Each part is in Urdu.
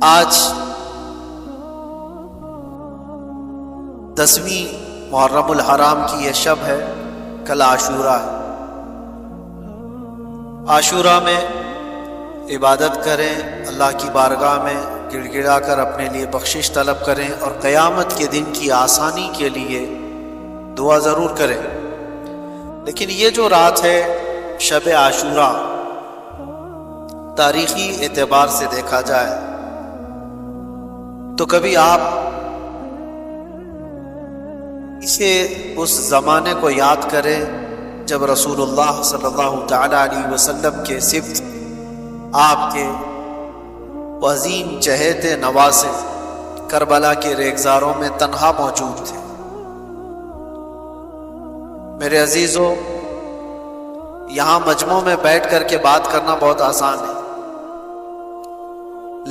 آج 10ویں محرم الحرام کی یہ شب ہے، کل عاشورہ ہے۔ عاشورہ میں عبادت کریں، اللہ کی بارگاہ میں گڑ گڑا کر اپنے لیے بخشش طلب کریں، اور قیامت کے دن کی آسانی کے لیے دعا ضرور کریں۔ لیکن یہ جو رات ہے شب عاشورہ، تاریخی اعتبار سے دیکھا جائے تو کبھی آپ اسے اس زمانے کو یاد کریں جب رسول اللہ صلی اللہ تعالی علیہ وسلم کے صفت آپ کے عظیم چہیتے نواسے کربلا کے ریگزاروں میں تنہا موجود تھے۔ میرے عزیزو، یہاں مجمع میں بیٹھ کر کے بات کرنا بہت آسان ہے،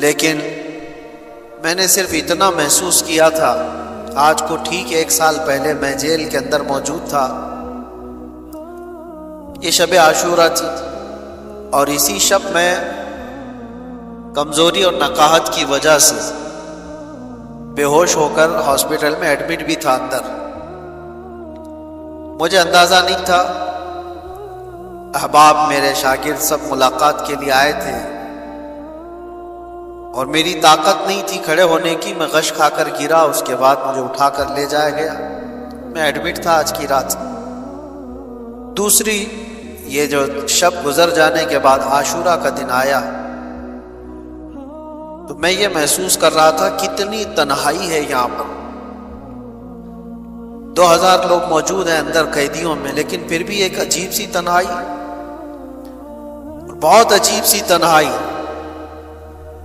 لیکن میں نے صرف اتنا محسوس کیا تھا، آج کو ٹھیک 1 سال پہلے میں جیل کے اندر موجود تھا۔ یہ شب عاشورہ تھی، اور اسی شب میں کمزوری اور نقاہت کی وجہ سے بے ہوش ہو کر ہاسپٹل میں ایڈمٹ بھی تھا اندر۔ مجھے اندازہ نہیں تھا، احباب میرے شاگرد سب ملاقات کے لیے آئے تھے، اور میری طاقت نہیں تھی کھڑے ہونے کی، میں غش کھا کر گرا، اس کے بعد مجھے اٹھا کر لے جایا گیا، میں ایڈمٹ تھا آج کی رات۔ دوسری، یہ جو شب گزر جانے کے بعد عاشورہ کا دن آیا تو میں یہ محسوس کر رہا تھا کتنی تنہائی ہے یہاں پر۔ 2000 لوگ موجود ہیں اندر قیدیوں میں، لیکن پھر بھی ایک عجیب سی تنہائی، بہت عجیب سی تنہائی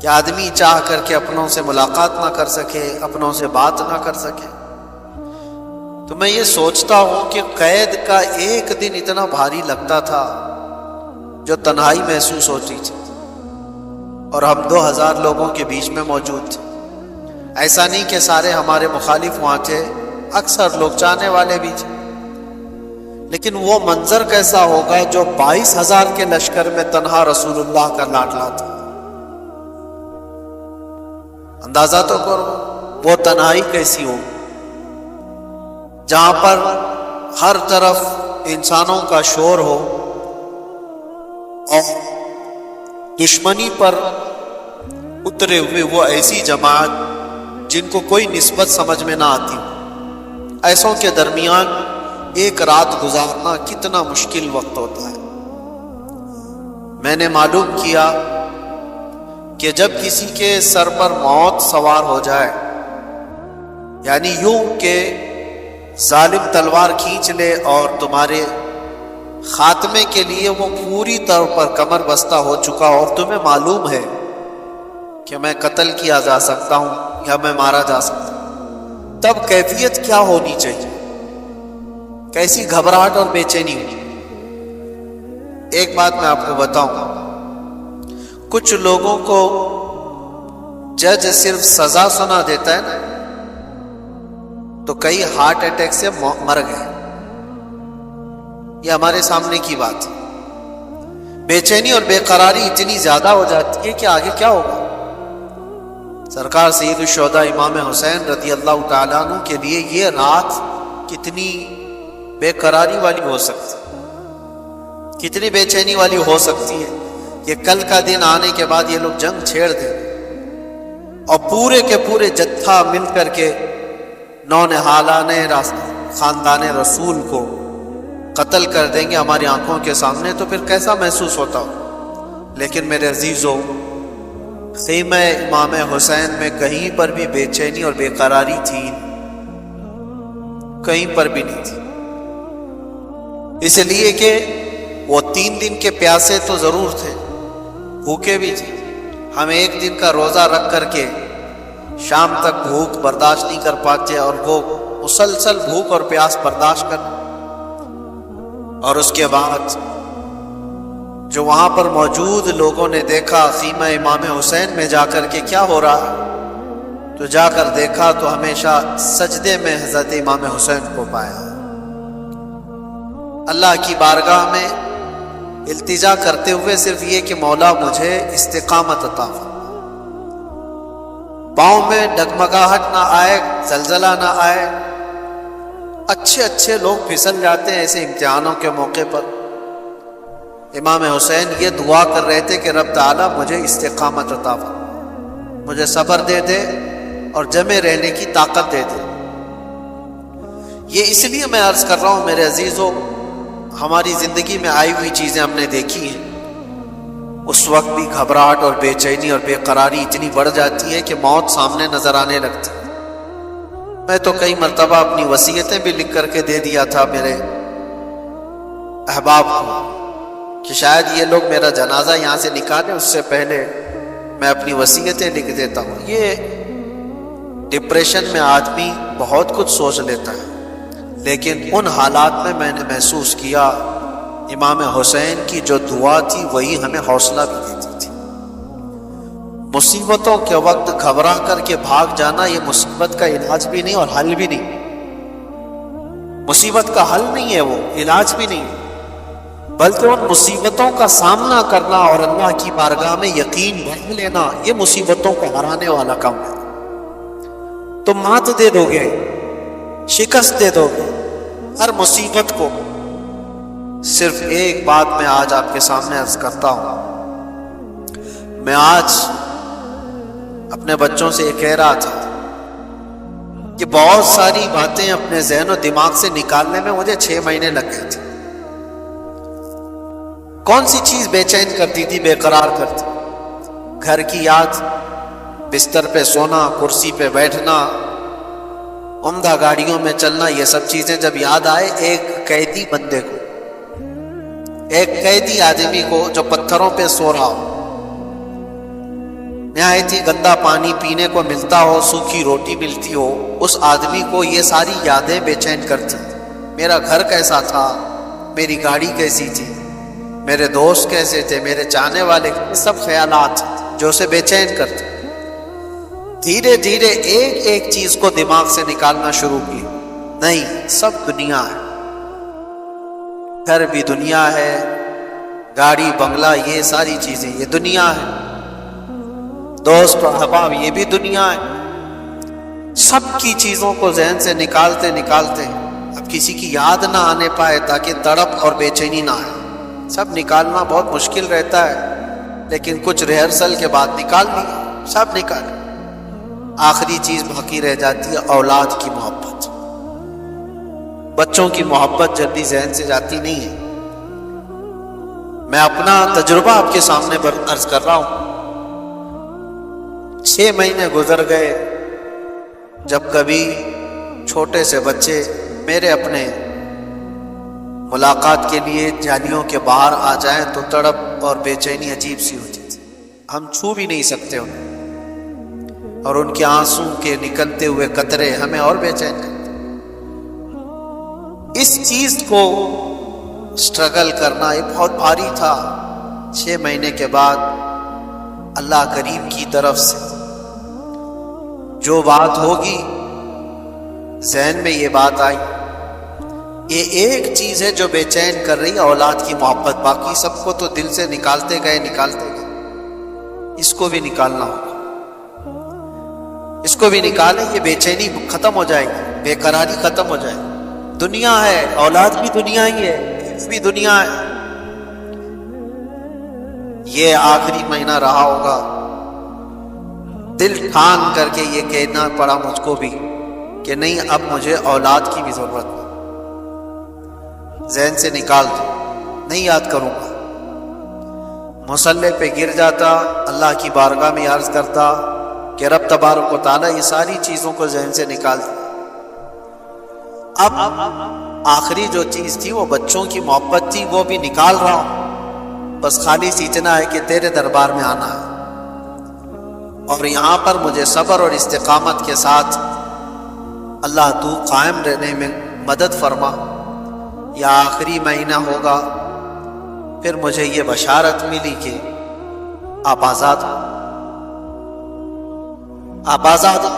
کہ آدمی چاہ کر کے اپنوں سے ملاقات نہ کر سکے، اپنوں سے بات نہ کر سکے۔ تو میں یہ سوچتا ہوں کہ قید کا ایک دن اتنا بھاری لگتا تھا جو تنہائی محسوس ہوتی تھی، اور ہم 2000 لوگوں کے بیچ میں موجود تھے۔ ایسا نہیں کہ سارے ہمارے مخالف وہاں تھے، اکثر لوگ چاہنے والے بھی تھے، لیکن وہ منظر کیسا ہوگا جو 22,000 کے لشکر میں تنہا رسول اللہ کا لاڈلا تھا۔ اندازہ تو کرو وہ تنہائی کیسی ہو، جہاں پر ہر طرف انسانوں کا شور ہو، اور دشمنی پر اترے ہوئے وہ ایسی جماعت جن کو کوئی نسبت سمجھ میں نہ آتی، ایسوں کے درمیان ایک رات گزارنا کتنا مشکل وقت ہوتا ہے۔ میں نے معلوم کیا کہ جب کسی کے سر پر موت سوار ہو جائے، یعنی یوں کہ ظالم تلوار کھینچ لے اور تمہارے خاتمے کے لیے وہ پوری طور پر کمر بستہ ہو چکا ہو، اور تمہیں معلوم ہے کہ میں قتل کیا جا سکتا ہوں یا میں مارا جا سکتا ہوں، تب کیفیت کیا ہونی چاہیے، کیسی گھبراہٹ اور بے چینی ہونی۔ ایک بات میں آپ کو بتاؤں، کچھ لوگوں کو جج صرف سزا سنا دیتا ہے نا، تو کئی ہارٹ اٹیک سے مر گئے، یہ ہمارے سامنے کی بات ہے۔ بے چینی اور بے قراری اتنی زیادہ ہو جاتی ہے کہ آگے کیا ہوگا۔ سرکار سید الشہداء امام حسین رضی اللہ تعالیٰ عنہ کے لیے یہ رات کتنی بے قراری والی ہو سکتی، کتنی بے چینی والی ہو سکتی ہے کہ کل کا دن آنے کے بعد یہ لوگ جنگ چھیڑ دیں، اور پورے کے پورے جتھا مل کر کے نونہالان خاندان رسول کو قتل کر دیں گے ہماری آنکھوں کے سامنے، تو پھر کیسا محسوس ہوتا ہو۔ لیکن میرے عزیزو، خیمہ امام حسین میں کہیں پر بھی بے چینی اور بے قراری تھی، کہیں پر بھی نہیں تھی، اس لیے کہ وہ 3 دن کے پیاسے تو ضرور تھے، بھوکے بھی تھے۔ ہم 1 دن کا روزہ رکھ کر کے شام تک بھوک برداشت نہیں کر پاتے، اور وہ مسلسل بھوک اور پیاس برداشت کر، اور اس کے بعد جو وہاں پر موجود لوگوں نے دیکھا خیمہ امام حسین میں جا کر کے کیا ہو رہا، تو جا کر دیکھا تو ہمیشہ سجدے میں حضرت امام حسین کو پایا۔ اللہ کی بارگاہ میں التجا کرتے ہوئے صرف یہ کہ مولا مجھے استقامت عطا فرما، پاؤں میں ڈگمگاہٹ نہ آئے، زلزلہ نہ آئے۔ اچھے اچھے لوگ پھسل جاتے ہیں ایسے امتحانوں کے موقع پر۔ امام حسین یہ دعا کر رہے تھے کہ رب تعالیٰ مجھے استقامت عطا فرما، مجھے صبر دے دے اور جمے رہنے کی طاقت دے دے۔ یہ اس لیے میں عرض کر رہا ہوں میرے عزیزوں، ہماری زندگی میں آئی ہوئی چیزیں ہم نے دیکھی ہیں، اس وقت بھی گھبراہٹ اور بے چینی اور بے قراری اتنی بڑھ جاتی ہے کہ موت سامنے نظر آنے لگتی ہے۔ میں تو کئی مرتبہ اپنی وصیتیں بھی لکھ کر کے دے دیا تھا میرے احباب کو کہ شاید یہ لوگ میرا جنازہ یہاں سے نکالیں، اس سے پہلے میں اپنی وصیتیں لکھ دیتا ہوں۔ یہ ڈپریشن میں آدمی بہت کچھ سوچ لیتا ہے، لیکن ان حالات میں نے محسوس کیا امام حسین کی جو دعا تھی وہی ہمیں حوصلہ بھی دیتی تھی۔ مصیبتوں کے وقت گھبرا کر کے بھاگ جانا یہ مصیبت کا علاج بھی نہیں اور حل بھی نہیں، مصیبت کا حل نہیں ہے، وہ علاج بھی نہیں، بلکہ ان مصیبتوں کا سامنا کرنا اور اللہ کی بارگاہ میں یقین بڑھ لینا یہ مصیبتوں کو ہرانے والا کام ہے۔ تم مات دے دو گے، شکست دے دو گے ہر مصیبت کو۔ صرف ایک بات میں آج آپ کے سامنے عرض کرتا ہوں، میں آج اپنے بچوں سے یہ کہہ رہا تھا کہ بہت ساری باتیں اپنے ذہن و دماغ سے نکالنے میں مجھے 6 مہینے لگ گئے تھے۔ کون سی چیز بے چین کرتی تھی، بے قرار کرتی؟ گھر کی یاد، بستر پہ سونا، کرسی پہ بیٹھنا، عمدہ گاڑیوں میں چلنا، یہ سب چیزیں جب یاد آئے ایک قیدی بندے کو، ایک قیدی آدمی کو جو پتھروں پہ سو رہا ہو، نہایت ہی گندا پانی پینے کو ملتا ہو، سوکھی روٹی ملتی ہو، اس آدمی کو یہ ساری یادیں بے چین کرتی۔ میرا گھر کیسا تھا، میری گاڑی کیسی تھی، میرے دوست کیسے تھے، میرے چاہنے والے، یہ سب خیالات جو اسے بے چین کرتے۔ دھیرے دھیرے ایک ایک چیز کو دماغ سے نکالنا شروع کی، نہیں سب دنیا ہے، گھر بھی دنیا ہے، گاڑی بنگلہ یہ ساری چیزیں یہ دنیا ہے، دوست اور احباب یہ بھی دنیا ہے۔ سب کی چیزوں کو ذہن سے نکالتے نکالتے اب کسی کی یاد نہ آنے پائے تاکہ تڑپ اور بے چینی نہ آئے۔ سب نکالنا بہت مشکل رہتا ہے، لیکن کچھ ریہرسل کے بعد نکال لیا، سب نکال۔ آخری چیز باقی رہ جاتی ہے اولاد کی محبت۔ بچوں کی محبت جلدی ذہن سے جاتی نہیں ہے۔ میں اپنا تجربہ آپ کے سامنے پر عرض کر رہا ہوں۔ 6 مہینے گزر گئے، جب کبھی چھوٹے سے بچے میرے اپنے ملاقات کے لیے جالیوں کے باہر آ جائیں تو تڑپ اور بے چینی عجیب سی ہوتی تھی، ہم چھو بھی نہیں سکتے انہیں، اور ان کے آنسوں کے نکلتے ہوئے قطرے ہمیں اور بے چین کرتے۔ اس چیز کو سٹرگل کرنا یہ بہت بھاری تھا۔ 6 مہینے کے بعد اللہ کریم کی طرف سے جو بات ہوگی، ذہن میں یہ بات آئی، یہ ایک چیز ہے جو بے چین کر رہی ہے، اولاد کی محبت۔ باقی سب کو تو دل سے نکالتے گئے، اس کو بھی نکالنا ہوگا، اس کو بھی نکالیں، یہ بے چینی ختم ہو جائے گی، بے قراری ختم ہو جائے گی۔ دنیا ہے، اولاد بھی دنیا ہی ہے، بھی دنیا ہے۔ یہ آخری مہینہ رہا ہوگا، دل ٹھان کر کے یہ کہنا پڑا مجھ کو بھی کہ نہیں، اب مجھے اولاد کی بھی ضرورت نہیں، ذہن سے نکال دو، نہیں یاد کروں گا۔ مصلی پہ گر جاتا، اللہ کی بارگاہ میں عرض کرتا کہ رب تبارک و تعالیٰ یہ ساری چیزوں کو ذہن سے نکال دیا۔ اب آخری جو چیز تھی وہ بچوں کی محبت تھی، وہ بھی نکال رہا ہوں، بس خالی اتنا ہے کہ تیرے دربار میں آنا ہے، اور یہاں پر مجھے صبر اور استقامت کے ساتھ اللہ تو قائم رہنے میں مدد فرما۔ یا آخری مہینہ ہوگا، پھر مجھے یہ بشارت ملی کہ آپ آزاد ہو، آپ آزاد ہو۔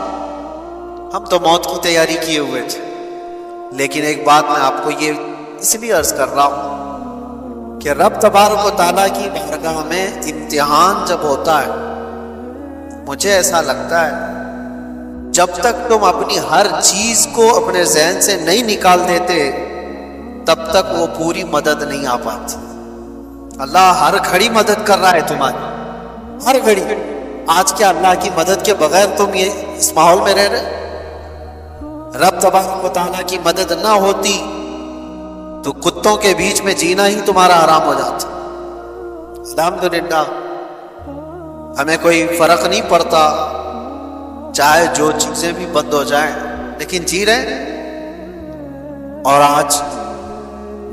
ہم تو موت کی تیاری کیے ہوئے تھے، لیکن ایک بات میں آپ کو یہ اس لیے عرض کر رہا ہوں کہ رب تبارک و تعالیٰ کی بارگاہ میں امتحان جب ہوتا ہے، مجھے ایسا لگتا ہے جب تک تم اپنی ہر چیز کو اپنے ذہن سے نہیں نکال دیتے تب تک وہ پوری مدد نہیں آ پاتی۔ اللہ ہر گھڑی مدد کر رہا ہے تمہاری، ہر گھڑی۔ آج کیا اللہ کی مدد کے بغیر تم اس ماحول میں رہ رہے؟ رب تبارک و تعالیٰ کی مدد نہ ہوتی تو کتوں کے بیچ میں جینا ہی تمہارا حرام ہو جاتا۔ الحمدللہ ہمیں کوئی فرق نہیں پڑتا، چاہے جو چیزیں بھی بند ہو جائیں، لیکن جی رہے ہیں۔ اور آج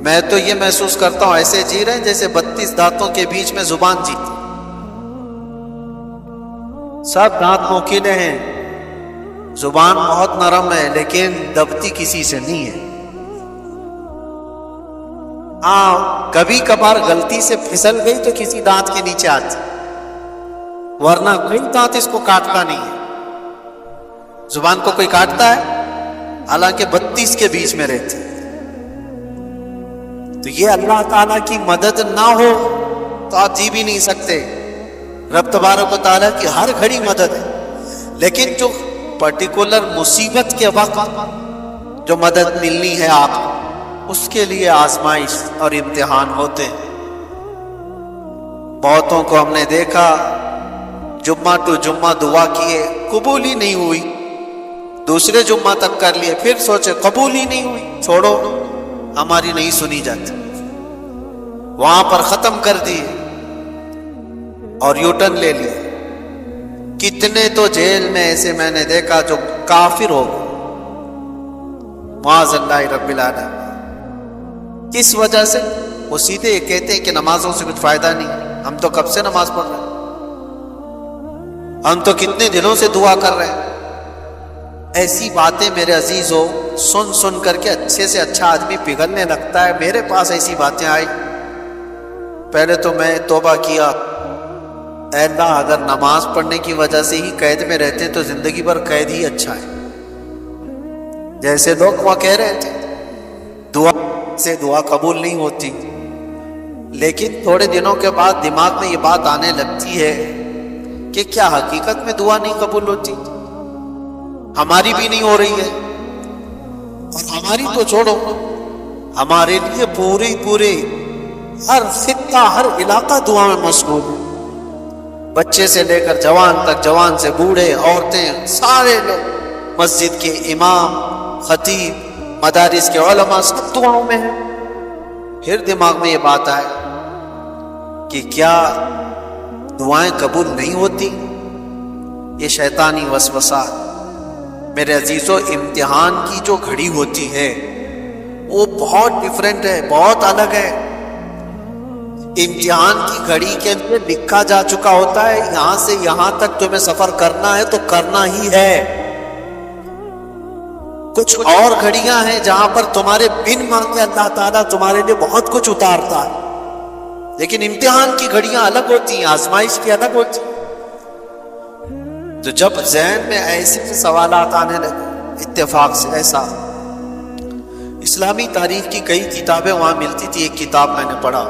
میں تو یہ محسوس کرتا ہوں ایسے جی رہے ہیں جیسے 32 دانتوں کے بیچ میں زبان جیتی۔ سب دانت نوکیلے ہیں، زبان بہت نرم ہے، لیکن دبتی کسی سے نہیں ہے۔ ہاں کبھی کبھار غلطی سے پھسل گئی تو کسی دانت کے نیچے آتی، ورنہ کوئی دانت اس کو کاٹتا نہیں ہے۔ زبان کو کوئی کاٹتا ہے؟ حالانکہ 32 کے بیچ میں رہتی۔ تو یہ اللہ تعالیٰ کی مدد نہ ہو تو آپ جی بھی نہیں سکتے۔ رب تبارک و تعالیٰ کی ہر گھڑی مدد ہے، لیکن جو پرٹیکولر مصیبت کے وقت جو مدد ملنی ہے آپ کو، اس کے لیے آزمائش اور امتحان ہوتے ہیں۔ بہتوں کو ہم نے دیکھا جمعہ ٹو جمعہ دعا کیے، قبول ہی نہیں ہوئی، دوسرے جمعہ تک کر لیے، پھر سوچے قبول ہی نہیں ہوئی، چھوڑو ہماری نہیں سنی جاتی، وہاں پر ختم کر دیے اور یو ٹرن لے لیا۔ کتنے تو جیل میں ایسے میں نے دیکھا جو کافر ہو گئے، معاذ اللہ رب العالمین۔ کس وجہ سے؟ وہ سیدھے یہ کہتے ہیں کہ نمازوں سے کچھ فائدہ نہیں، ہم تو کب سے نماز پڑھ رہے ہیں، ہم تو کتنے دنوں سے دعا کر رہے ہیں۔ ایسی باتیں میرے عزیزو سن سن کر کے اچھے سے اچھا آدمی پگھلنے لگتا ہے۔ میرے پاس ایسی باتیں آئی، پہلے تو میں توبہ کیا، اے اللہ اگر نماز پڑھنے کی وجہ سے ہی قید میں رہتے ہیں تو زندگی بھر قید ہی اچھا ہے۔ جیسے لوگ وہاں کہہ رہے تھے دعا سے دعا قبول نہیں ہوتی، لیکن تھوڑے دنوں کے بعد دماغ میں یہ بات آنے لگتی ہے کہ کیا حقیقت میں دعا نہیں قبول ہوتی؟ ہماری بھی نہیں ہو رہی ہے، اور ہماری تو چھوڑو، ہمارے لیے پورے ہر خطہ ہر علاقہ دعا میں مشغول ہے، بچے سے لے کر جوان تک، جوان سے بوڑھے، عورتیں، سارے لوگ، مسجد کے امام، خطیب، مدارس کے علماء سب دعاؤں میں ہیں۔ پھر دماغ میں یہ بات آئے کہ کیا دعائیں قبول نہیں ہوتی؟ یہ شیطانی وسوسہ۔ میرے عزیزو امتحان کی جو گھڑی ہوتی ہے وہ بہت ڈیفرنٹ ہے، بہت الگ ہے۔ امتحان کی گھڑی کے اندر لکھا جا چکا ہوتا ہے یہاں سے یہاں تک تمہیں سفر کرنا ہے تو کرنا ہی ہے۔ کچھ اور گھڑیاں ہیں جہاں پر تمہارے بن مانگے اللہ تعالیٰ تمہارے لیے بہت کچھ اتارتا ہے، لیکن امتحان کی گھڑیاں الگ ہوتی ہیں، آزمائش کی الگ ہوتی ہیں۔ تو جب ذہن میں ایسے سوالات آنے لگے اتفاق سے، ایسا اسلامی تاریخ کی کئی کتابیں وہاں ملتی تھی، ایک کتاب میں نے پڑھا،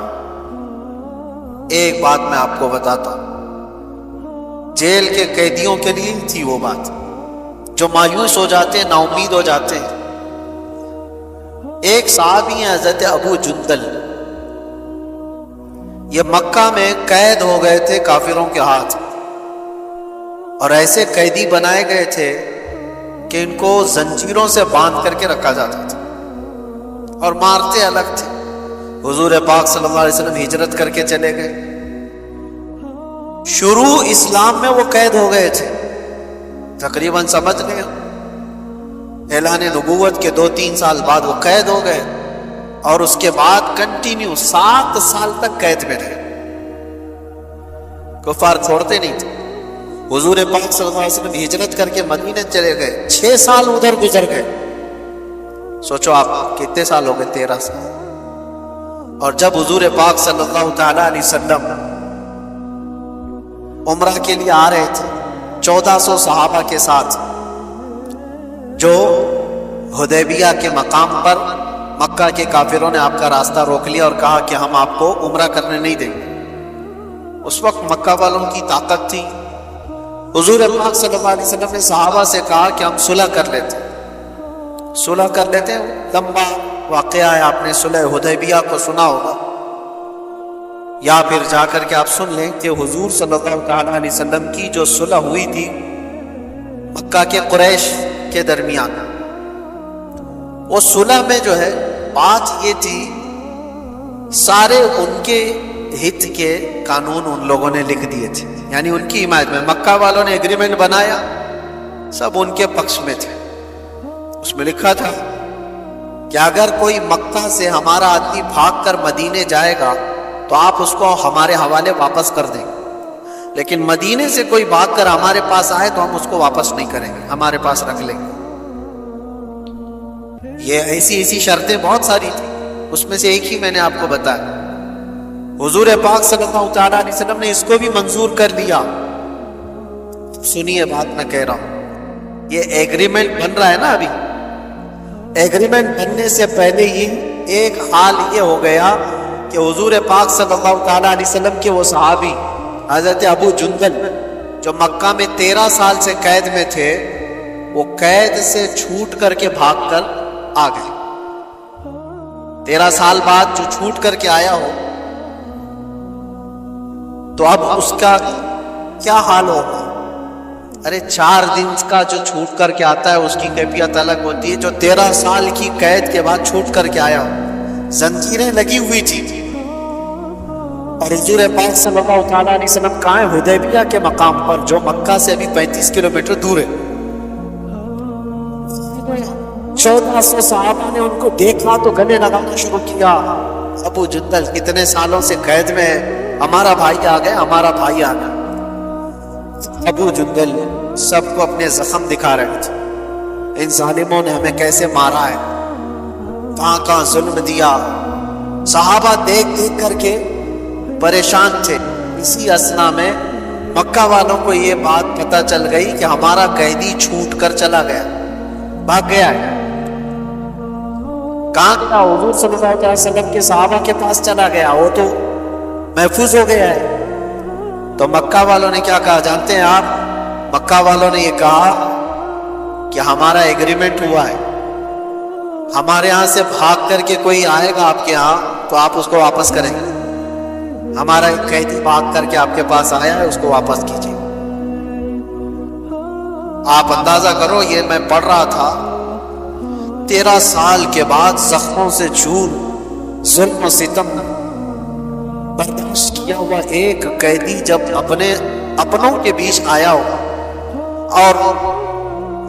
ایک بات میں آپ کو بتاتا ہوں، جیل کے قیدیوں کے لیے تھی وہ بات، جو مایوس ہو جاتے ہیں، نا امید ہو جاتے ہیں۔ ایک صحابی ہیں حضرت ابو جندل، یہ مکہ میں قید ہو گئے تھے کافروں کے ہاتھ، اور ایسے قیدی بنائے گئے تھے کہ ان کو زنجیروں سے باندھ کر کے رکھا جاتا تھا اور مارتے الگ تھے۔ حضور پاک صلی اللہ علیہ وسلم ہجرت کر کے چلے گئے، شروع اسلام میں وہ قید ہو گئے تھے، تقریباً سمجھ لیں اعلان نبوت کے 2-3 سال بعد وہ قید ہو گئے، اور اس کے بعد کنٹینیو 7 سال تک قید میں رہے، کفار چھوڑتے نہیں تھے۔ حضور پاک صلی اللہ علیہ وسلم ہجرت کر کے مدینے چلے گئے، 6 سال ادھر گزر گئے، سوچو آپ کتنے سال ہو گئے؟ 13 سال۔ اور جب حضور پاک صلی اللہ تعالیٰ علیہ وسلم عمرہ کے لیے آ رہے تھے 1400 صحابہ کے ساتھ، جو حدیبیہ کے مقام پر مکہ کے کافروں نے آپ کا راستہ روک لیا اور کہا کہ ہم آپ کو عمرہ کرنے نہیں دیں گے۔ اس وقت مکہ والوں کی طاقت تھی، حضور پاک صلی اللہ علیہ وسلم نے صحابہ سے کہا کہ ہم صلح کر لیتے ہیں. لمبا واقعہ ہے، آپ نے صلح حدیبیہ کو سنا ہوگا، یا پھر جا کر کے آپ سن لیں کہ حضور صلی اللہ تعالیٰ علیہ وسلم کی جو صلح ہوئی تھی مکہ کے قریش کے درمیان، وہ صلح میں جو ہے بات یہ تھی، سارے ان کے ہت کے قانون ان لوگوں نے لکھ دیے تھے، یعنی ان کی حمایت میں. مکہ والوں نے ایگریمنٹ بنایا، سب ان کے پکش میں تھے. اس میں لکھا تھا کہ اگر کوئی مکہ سے ہمارا آدمی بھاگ کر مدینے جائے گا تو آپ اس کو ہمارے حوالے واپس کر دیں گے، لیکن مدینے سے کوئی بھاگ کر ہمارے پاس آئے تو ہم اس کو واپس نہیں کریں گے، ہمارے پاس رکھ لیں گے. یہ ایسی شرطیں بہت ساری تھیں، اس میں سے ایک ہی میں نے آپ کو بتایا. حضور پاک صلی اللہ تعالیٰ علیہ وسلم نے اس کو بھی منظور کر لیا. سنیے بات میں کہہ رہا ہوں، یہ ایگریمنٹ بن رہا ہے نا، ابھی ایگریمنٹ بننے سے پہلے ہی ایک حال یہ ہو گیا کہ حضور پاک صلی اللہ تعالیٰ علیہ وسلم کے وہ صحابی حضرت ابو جندل جو مکہ میں 13 سال سے قید میں تھے، وہ قید سے چھوٹ کر کے بھاگ کر آ گئے. 13 سال بعد جو چھوٹ کر کے آیا ہو تو اب اس کا کیا حال ہوگا؟ ارے 4 دن کا جو چھوٹ کر کے آتا ہے اس کی کیفیت الگ ہوتی ہے. جو 13 سال کی قید کے بعد چھوٹ کر کے آیا ہو، زنجیریں لگی ہوئی تھی، اور حضور پاک صلی اللہ تعالیٰ علیہ وسلم کہاں ہیں؟ حدیبیہ کے مقام پر، جو مکہ سے ابھی 35 کلومیٹر دور ہے. 1400 صحابہ نے ان کو دیکھا تو گلے لگانا شروع کیا. ابو جندل کتنے سالوں سے قید میں ہے، ہمارا بھائی آ گیا، ہمارا بھائی آ گیا. ابو جندل سب کو اپنے زخم دکھا رہے تھے، ان ظالموں نے ہمیں کیسے مارا ہے، کہاں کہاں ظلم دیا. صحابہ دیکھ کر کے پریشان تھے. اسی اسنا میں مکہ والوں کو یہ بات پتہ چل گئی کہ ہمارا قیدی چھوٹ کر چلا گیا، بھاگ گیا ہے. کہاں گیا؟ حضور صلی اللہ علیہ وسلم کے صحابہ کے پاس چلا گیا، وہ تو محفوظ ہو گیا ہے. تو مکہ والوں نے کیا کہا جانتے ہیں آپ؟ مکہ والوں نے یہ کہا کہ ہمارا ایگریمنٹ ہوا ہے، ہمارے ہاں سے بھاگ کر کے کوئی آئے گا آپ کے ہاں تو آپ اس کو واپس کریں گے. ہمارا ایک قیدی بھاگ کر کے آپ کے پاس آیا ہے، اس کو واپس کیجیے. آپ اندازہ کرو، یہ میں پڑھ رہا تھا، 13 سال کے بعد زخموں سے چور، ظلم و ستم برداشت کیا ہوا ایک قیدی جب اپنوں کے بیچ آیا ہو، اور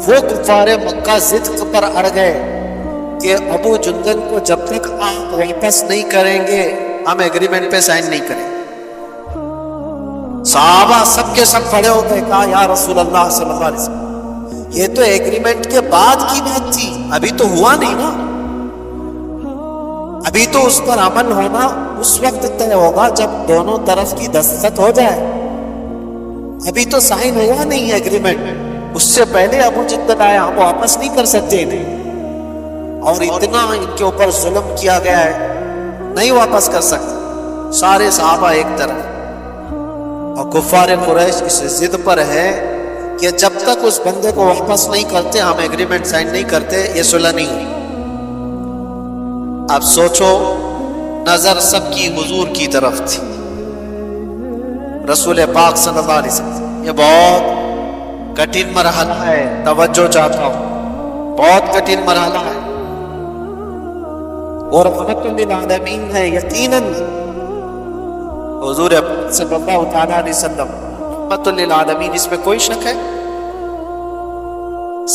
وہ کفار مکہ ضد پر اڑ گئے کہ ابو جندل کو جب تک آپ واپس نہیں کریں گے ہم ایگریمنٹ پہ سائن نہیں کریں. صحابہ سب کے سب کھڑے ہو گئے، کہا یا رسول اللہ صلی اللہ علیہ وسلم، یہ تو ایگریمنٹ کے بعد کی بات تھی، ابھی تو ہوا نہیں نا، ابھی تو اس پر عمل ہونا اس وقت طے ہوگا جب دونوں طرف کی دستخط ہو جائے، ابھی تو سائن ہوا نہیں ایگریمنٹ. اس سے پہلے ابو جندل آیا، ہم واپس نہیں کر سکتے انہیں، اور اتنا ان کے اوپر ظلم کیا گیا ہے، نہیں واپس کر سکتے. سارے صحابہ ایک طرف، اور کفار قریش اس ضد پر ہے کہ جب تک اس بندے کو واپس نہیں کرتے ہم ایگریمنٹ سائن نہیں کرتے، یہ صلح نہیں ہوئی. اب سوچو، نظر سب کی حضور کی طرف تھی، رسول پاک صلی اللہ علیہ وسلم. یہ بہت کٹھن مرحلہ ہے، توجہ چاہتا ہوں، بہت کٹھن مرحلہ ہے، اور رحمت للعالمین ہے. یقیناً حضور صلی اللہ تعالیٰ علیہ وسلم رحمت للعالمین، اس میں کوئی شک ہے.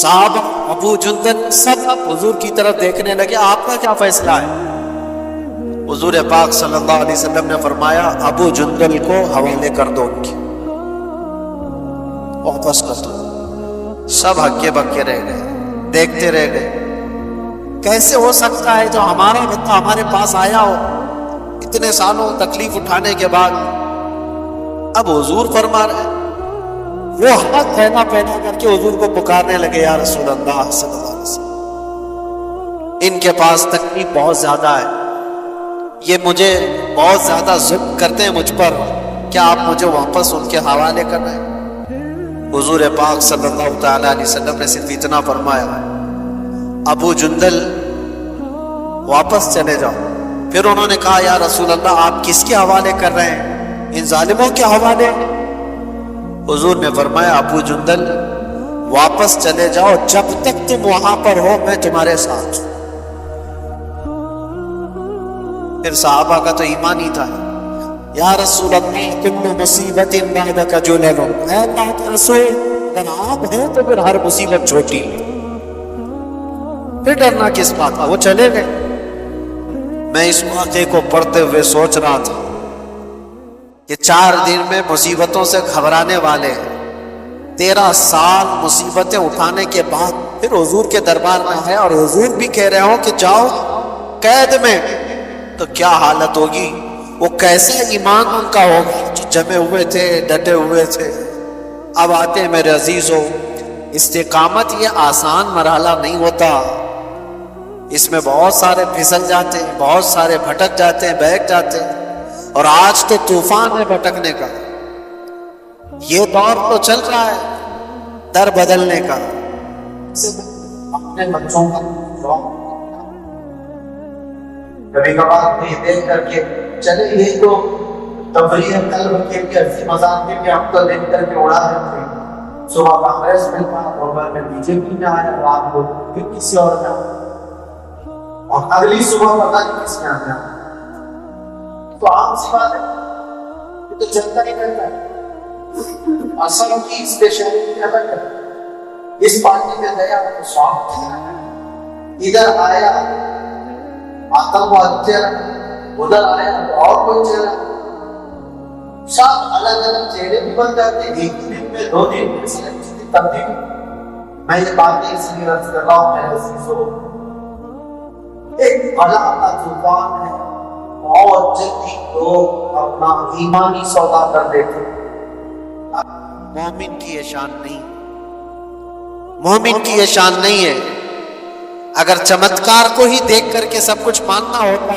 صحابہ، ابو جندل سب حضور کی طرف دیکھنے لگے، آپ کا کیا فیصلہ ہے؟ حضور پاک صلی اللہ علیہ وسلم نے فرمایا ابو جندل کو حوالے کر دو، ان کی واپس کر دو. سب ہکے بکے رہ گئے، دیکھتے رہ گئے. کیسے ہو سکتا ہے جو ہمارا بندہ ہمارے پاس آیا ہو اتنے سالوں تکلیف اٹھانے کے بعد، اب حضور فرما رہے ہیں. وہ ہاتھ پھیلا پھیلا کر کے حضور کو پکارنے لگے، یا رسول اللہ صلی اللہ علیہ وسلم، ان کے پاس تکلیف بہت زیادہ ہے، یہ مجھے بہت زیادہ ظلم کرتے ہیں مجھ پر، کیا آپ مجھے واپس ان کے حوالے کر رہے ہیں؟ حضور پاک صلی اللہ تعالیٰ علیہ وسلم نے صرف اتنا فرمایا، ابو جندل واپس چلے جاؤ۔ پھر انہوں نے کہا یا رسول اللہ آپ کس کے حوالے کر رہے ہیں، ان ظالموں کے حوالے؟ حضور نے فرمایا ابو جندل واپس چلے جاؤ، جب تک تم وہاں پر ہو میں تمہارے ساتھ ہوں۔ پھر صحابہ کا تو ایمان ہی تھا، یا رسول اللہ کل مصیبت بعدک جلل، اے اللہ کے رسول اگر آپ ہیں تو پھر ہر مصیبت چھوٹی ہے، پھر ڈرنا کس بات کا۔ وہ چلے گئے۔ میں اس واقعے کو پڑھتے ہوئے سوچ رہا تھا کہ 4 دن میں مصیبتوں سے گھبرانے والے 13 سال مصیبتیں اٹھانے کے بعد پھر حضور کے دربار میں ہے، اور حضور بھی کہہ رہے ہوں کہ جاؤ قید میں، تو کیا حالت ہوگی، وہ کیسے ایمان ان کا ہوگا جو جمے ہوئے تھے، ڈٹے ہوئے تھے۔ اب آتے ہیں میرے عزیزو، استقامت یہ آسان مرحلہ نہیں ہوتا، اس میں بہت سارے پھسل جاتے ہیں، بہت سارے بھٹک جاتے ہیں، بہک جاتے ہیں، اور آج تو طوفان ہے بھٹکنے کا۔ یہ دور تو چل رہا ہے در بدلنے کا۔ اپنے بچوں کا کبھی کبھار یہ دیکھ کر کے چلے، یہ تو تفریح قلب کے عرصی مذاق کے لیے ہم تو دیکھ کر کے اڑا دیتے ہیں۔ صبح کانگریس میں تھا، اور میں بی جے پی میں آیا، رات کو پھر کسی اور میں، اور اگلی صبح پتہ نہیں کس میں آ گیا۔ تو عام سی بات ہے، یہ تو چلتا ہی رہتا ہے۔ اصل کی اسپیشلٹی الگ ہے، اس پارٹی میں گیا تو سواب تھا، ادھر آیا آتم و چہرہ، ادھر آیا تو اور کوئی چہرہ، سب الگ الگ چہرے بھی بن جاتے ہیں، ایک دن میں 2 دن میں تبدیل۔ میں یہ باتیں اس لیے عرض کر رہا ہوں میرے عزیزو، ایک بڑا کا طوفان ہے، اور جلدی لوگ اپنا ایمانی سودا کر دیتے۔ مومن کی یہ شان نہیں، مومن کی یہ شان نہیں ہے۔ اگر چمتکار کو ہی دیکھ کر کے سب کچھ ماننا ہوتا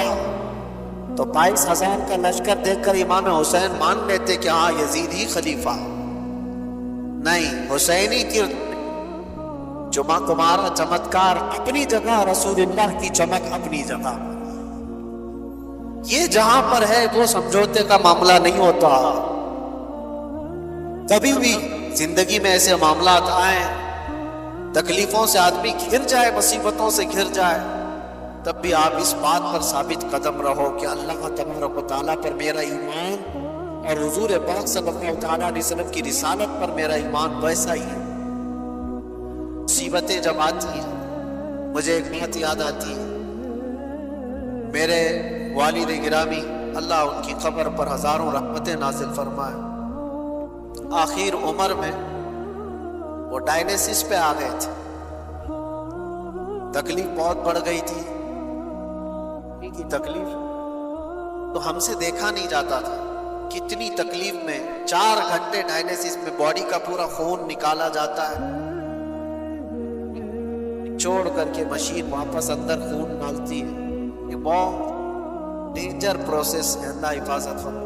تو 22,000 کا لشکر دیکھ کر امام حسین مان لیتے کہ ہاں یزید ہی خلیفہ۔ نہیں، حسینی کی تمہارا چمتکار اپنی جگہ، رسول اللہ کی چمک اپنی جگہ، یہ جہاں پر ہے وہ سمجھوتے کا معاملہ نہیں ہوتا۔ کبھی بھی زندگی میں ایسے معاملات آئیں، تکلیفوں سے آدمی گھر جائے، مصیبتوں سے گھر جائے، تب بھی آپ اس بات پر ثابت قدم رہو کہ اللہ تبارک و تعالیٰ پر میرا ایمان اور حضور پاک صلی اللہ تعالیٰ علیہ وسلم کی رسالت پر میرا ایمان ویسا ہی ہے۔ مصیبتیں جب آتی ہیں، مجھے ایک بات یاد آتی ہے، میرے والد گرامی اللہ ان کی قبر پر ہزاروں رحمتیں نازل فرمائے، آخر عمر میں وہ ڈائلیسس پہ آ گئے تھے، تکلیف بہت بڑھ گئی تھی، کی تکلیف تو ہم سے دیکھا نہیں جاتا تھا، کتنی تکلیف میں 4 گھنٹے ڈائلیسس میں باڈی کا پورا خون نکالا جاتا ہے، چھوڑ کر کے مشین واپس اندر خون ڈالتی ہے، یہ بہت ڈینجر پروسیس ہے، اللہ حفاظت فرمائے۔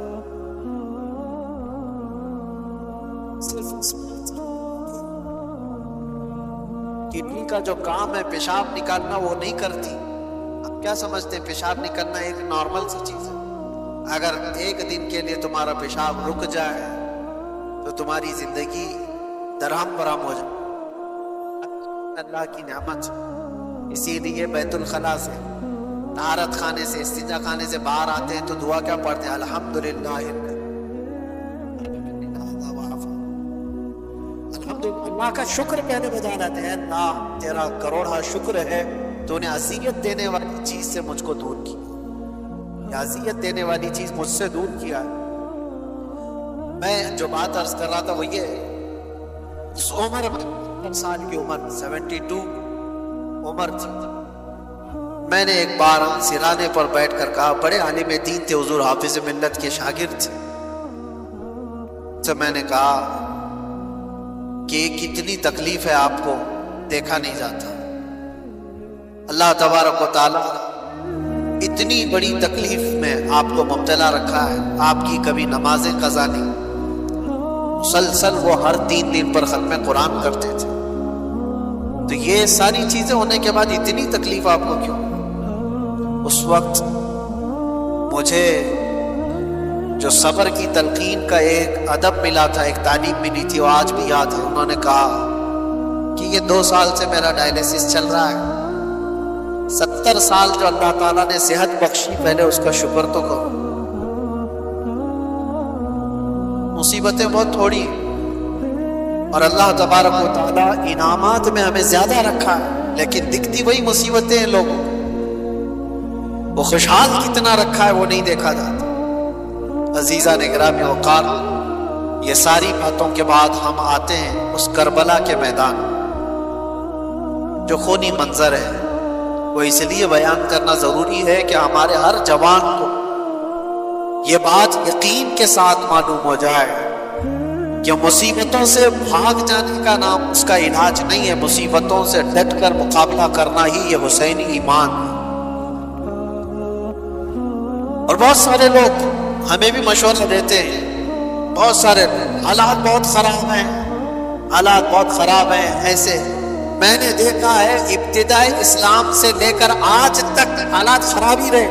کڈنی کا جو کام ہے پیشاب نکالنا وہ نہیں کرتی، آپ کیا سمجھتے ہیں پیشاب نکلنا ایک نارمل سی چیز ہے؟ اگر 1 دن کے لیے تمہارا پیشاب رک جائے تو تمہاری زندگی درہم برہم ہو جائے، اللہ کی نعمت۔ اسی لیے بیت الخلا سے، طہارت خانے سے، استنجا خانے سے باہر آتے ہیں تو دعا کیا پڑھتے ہیں؟ الحمدللہ، اللہ کا شکر پہلے بجا لاتے ہیں، اللہ تیرا کروڑا شکر ہے تو نے اذیت دینے والی چیز سے مجھ کو دور کیا، یا اذیت دینے والی چیز مجھ سے دور کیا ہے۔ میں جو بات عرض کر رہا تھا وہ یہ ہے، اس عمر میں 70 سال کی عمر، 72 عمر تھی، میں نے ایک بار سرانے پر بیٹھ کر کہا، بڑے عالم دین تھے حضور، حافظ ملت کے شاگرد تھے، تو میں نے کہا کہ کتنی تکلیف ہے آپ کو دیکھا نہیں جاتا، اللہ تبارک و تعالیٰ اتنی بڑی تکلیف میں آپ کو مبتلا رکھا ہے، آپ کی کبھی نمازیں قضا نہیں، مسلسل وہ ہر 3 دن پر ختم قرآن کرتے تھے. تو یہ ساری چیزیں ہونے کے بعد اتنی تکلیف آپ کو کیوں؟ اس وقت مجھے جو صبر کی تلقین کا ایک ادب ملا تھا، ایک تعلیم ملی تھی، وہ آج بھی یاد ہے. انہوں نے کہا کہ یہ 2 سال سے میرا ڈائلیسس چل رہا ہے، 70 سال جو اللہ تعالیٰ نے صحت بخشی، پہلے اس کا شکر تو کرو. مصیبتیں بہت تھوڑی اور اللہ تبارک و تعالیٰ انعامات میں ہمیں زیادہ رکھا ہے، لیکن دکھتی وہی مصیبتیں ہیں لوگوں کو. وہ خوشحال کتنا رکھا ہے وہ نہیں دیکھا جاتا. عزیزان گرامی وقار، یہ ساری باتوں کے بعد ہم آتے ہیں اس کربلا کے میدان. جو خونی منظر ہے وہ اس لیے بیان کرنا ضروری ہے کہ ہمارے ہر جوان کو یہ بات یقین کے ساتھ معلوم ہو جائے کہ مصیبتوں سے بھاگ جانے کا نام اس کا علاج نہیں ہے. مصیبتوں سے ڈٹ کر مقابلہ کرنا ہی یہ حسینی ایمان ہے. اور بہت سارے لوگ ہمیں بھی مشورہ دیتے ہیں، بہت سارے حالات بہت خراب ہیں، حالات بہت خراب ہیں. ایسے میں نے دیکھا ہے ابتدائی اسلام سے لے کر آج تک حالات خراب ہی رہے.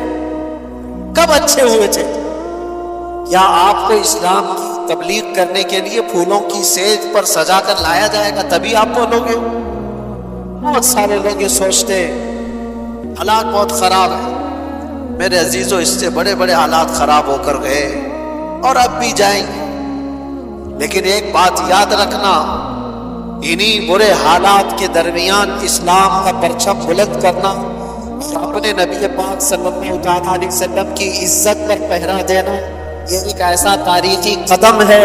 کب اچھے ہوئے تھے؟ کیا آپ کو اسلام کی تبلیغ کرنے کے لیے پھولوں کی سیج پر سجا کر لایا جائے گا تبھی آپ بولو گے؟ بہت سارے لوگ یہ سوچتے ہیں حالات بہت خراب ہیں. میرے عزیزوں، اس سے بڑے بڑے حالات خراب ہو کر گئے اور اب بھی جائیں گے. لیکن ایک بات یاد رکھنا، انہی برے حالات کے درمیان اسلام کا پرچم بلند کرنا اور اپنے نبی پاک صلی اللہ علیہ وسلم کی عزت پر پہرا دینا، یہ ایک ایسا تاریخی قدم ہے.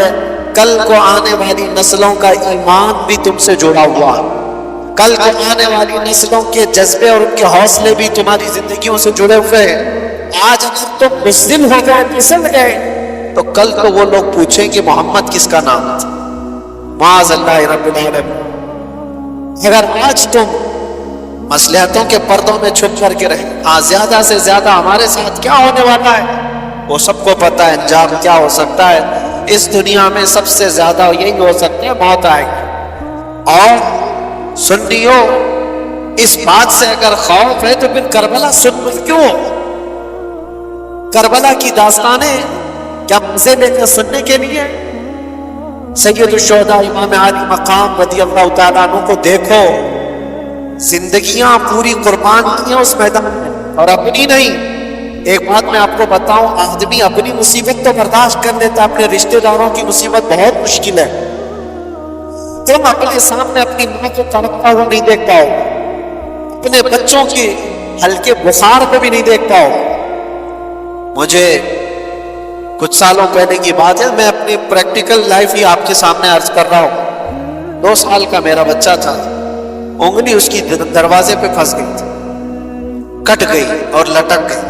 کل کو آنے والی نسلوں کا ایمان بھی تم سے جڑا ہوا ہے. کل کو آنے والی نسلوں کے جذبے اور ان کے حوصلے بھی تمہاری زندگیوں سے جڑے ہوئے ہیں. آج اگر تم مسلم ہو گئے، پسند گئے، تو کل کو وہ لوگ پوچھیں کہ محمد کس کا نام تھا. معاذ اللہ رب العالمین. اگر آج تم مصلحتوں کے پردوں میں چھپ کر کے رہے، زیادہ سے زیادہ ہمارے ساتھ کیا ہونے والا ہے وہ سب کو پتہ ہے. انجام کیا ہو سکتا ہے اس دنیا میں؟ سب سے زیادہ یہی ہو سکتا ہے موت آئے گی. اور سنیو، اس بات سے اگر خوف ہے تو پھر کربلا سن کیوں؟ کربلا کی داستانیں کیا مزے لے کر سننے کے لیے؟ سید الشہداء امام علی مقام رضی اللہ تعالیٰ عنہ کو دیکھو، زندگیاں پوری قربان کی ہیں اس میدان میں، اور اپنی نہیں. ایک بات میں آپ کو بتاؤں، آدمی اپنی مصیبت تو برداشت کر لیتا، اپنے رشتہ داروں کی مصیبت بہت مشکل ہے. تم اپنے سامنے اپنی ماں کو تڑپتا ہوا نہیں دیکھ پاؤ، اپنے بچوں کی ہلکے بخار کو بھی نہیں دیکھ پاؤ. مجھے کچھ سالوں پہلے کی بات ہے، میں اپنی پریکٹیکل لائف ہی آپ کے سامنے عرض کر رہا ہوں. 2 سال کا میرا بچہ تھا، انگلی اس کی دروازے پہ پھنس گئی تھی، کٹ گئی اور لٹک گئی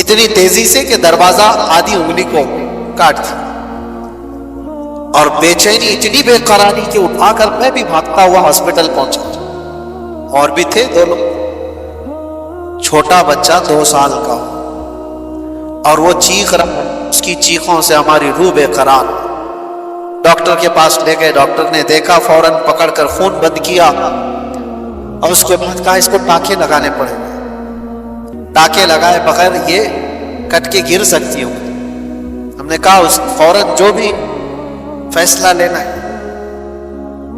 اتنی تیزی سے کہ دروازہ آدھی انگلی کو کاٹ دیا. اور بے چینی اتنی بے قراری کہ اٹھا کر میں بھی بھاگتا ہوا ہاسپٹل پہنچا. اور بھی تھے 2 لوگ. چھوٹا بچہ 2 سال کا اور وہ چیخ رہا، اس کی چیخوں سے ہماری روح بے قرار. ڈاکٹر کے پاس لے گئے، ڈاکٹر نے دیکھا، فوراً پکڑ کر خون بند کیا اور اس کے بعد کہا اس کو ٹانکے لگانے پڑے. ٹانکے لگائے بغیر یہ کٹ کے گر سکتی ہوں. ہم نے کہا اس فوراً جو بھی فیصلہ لینا ہے.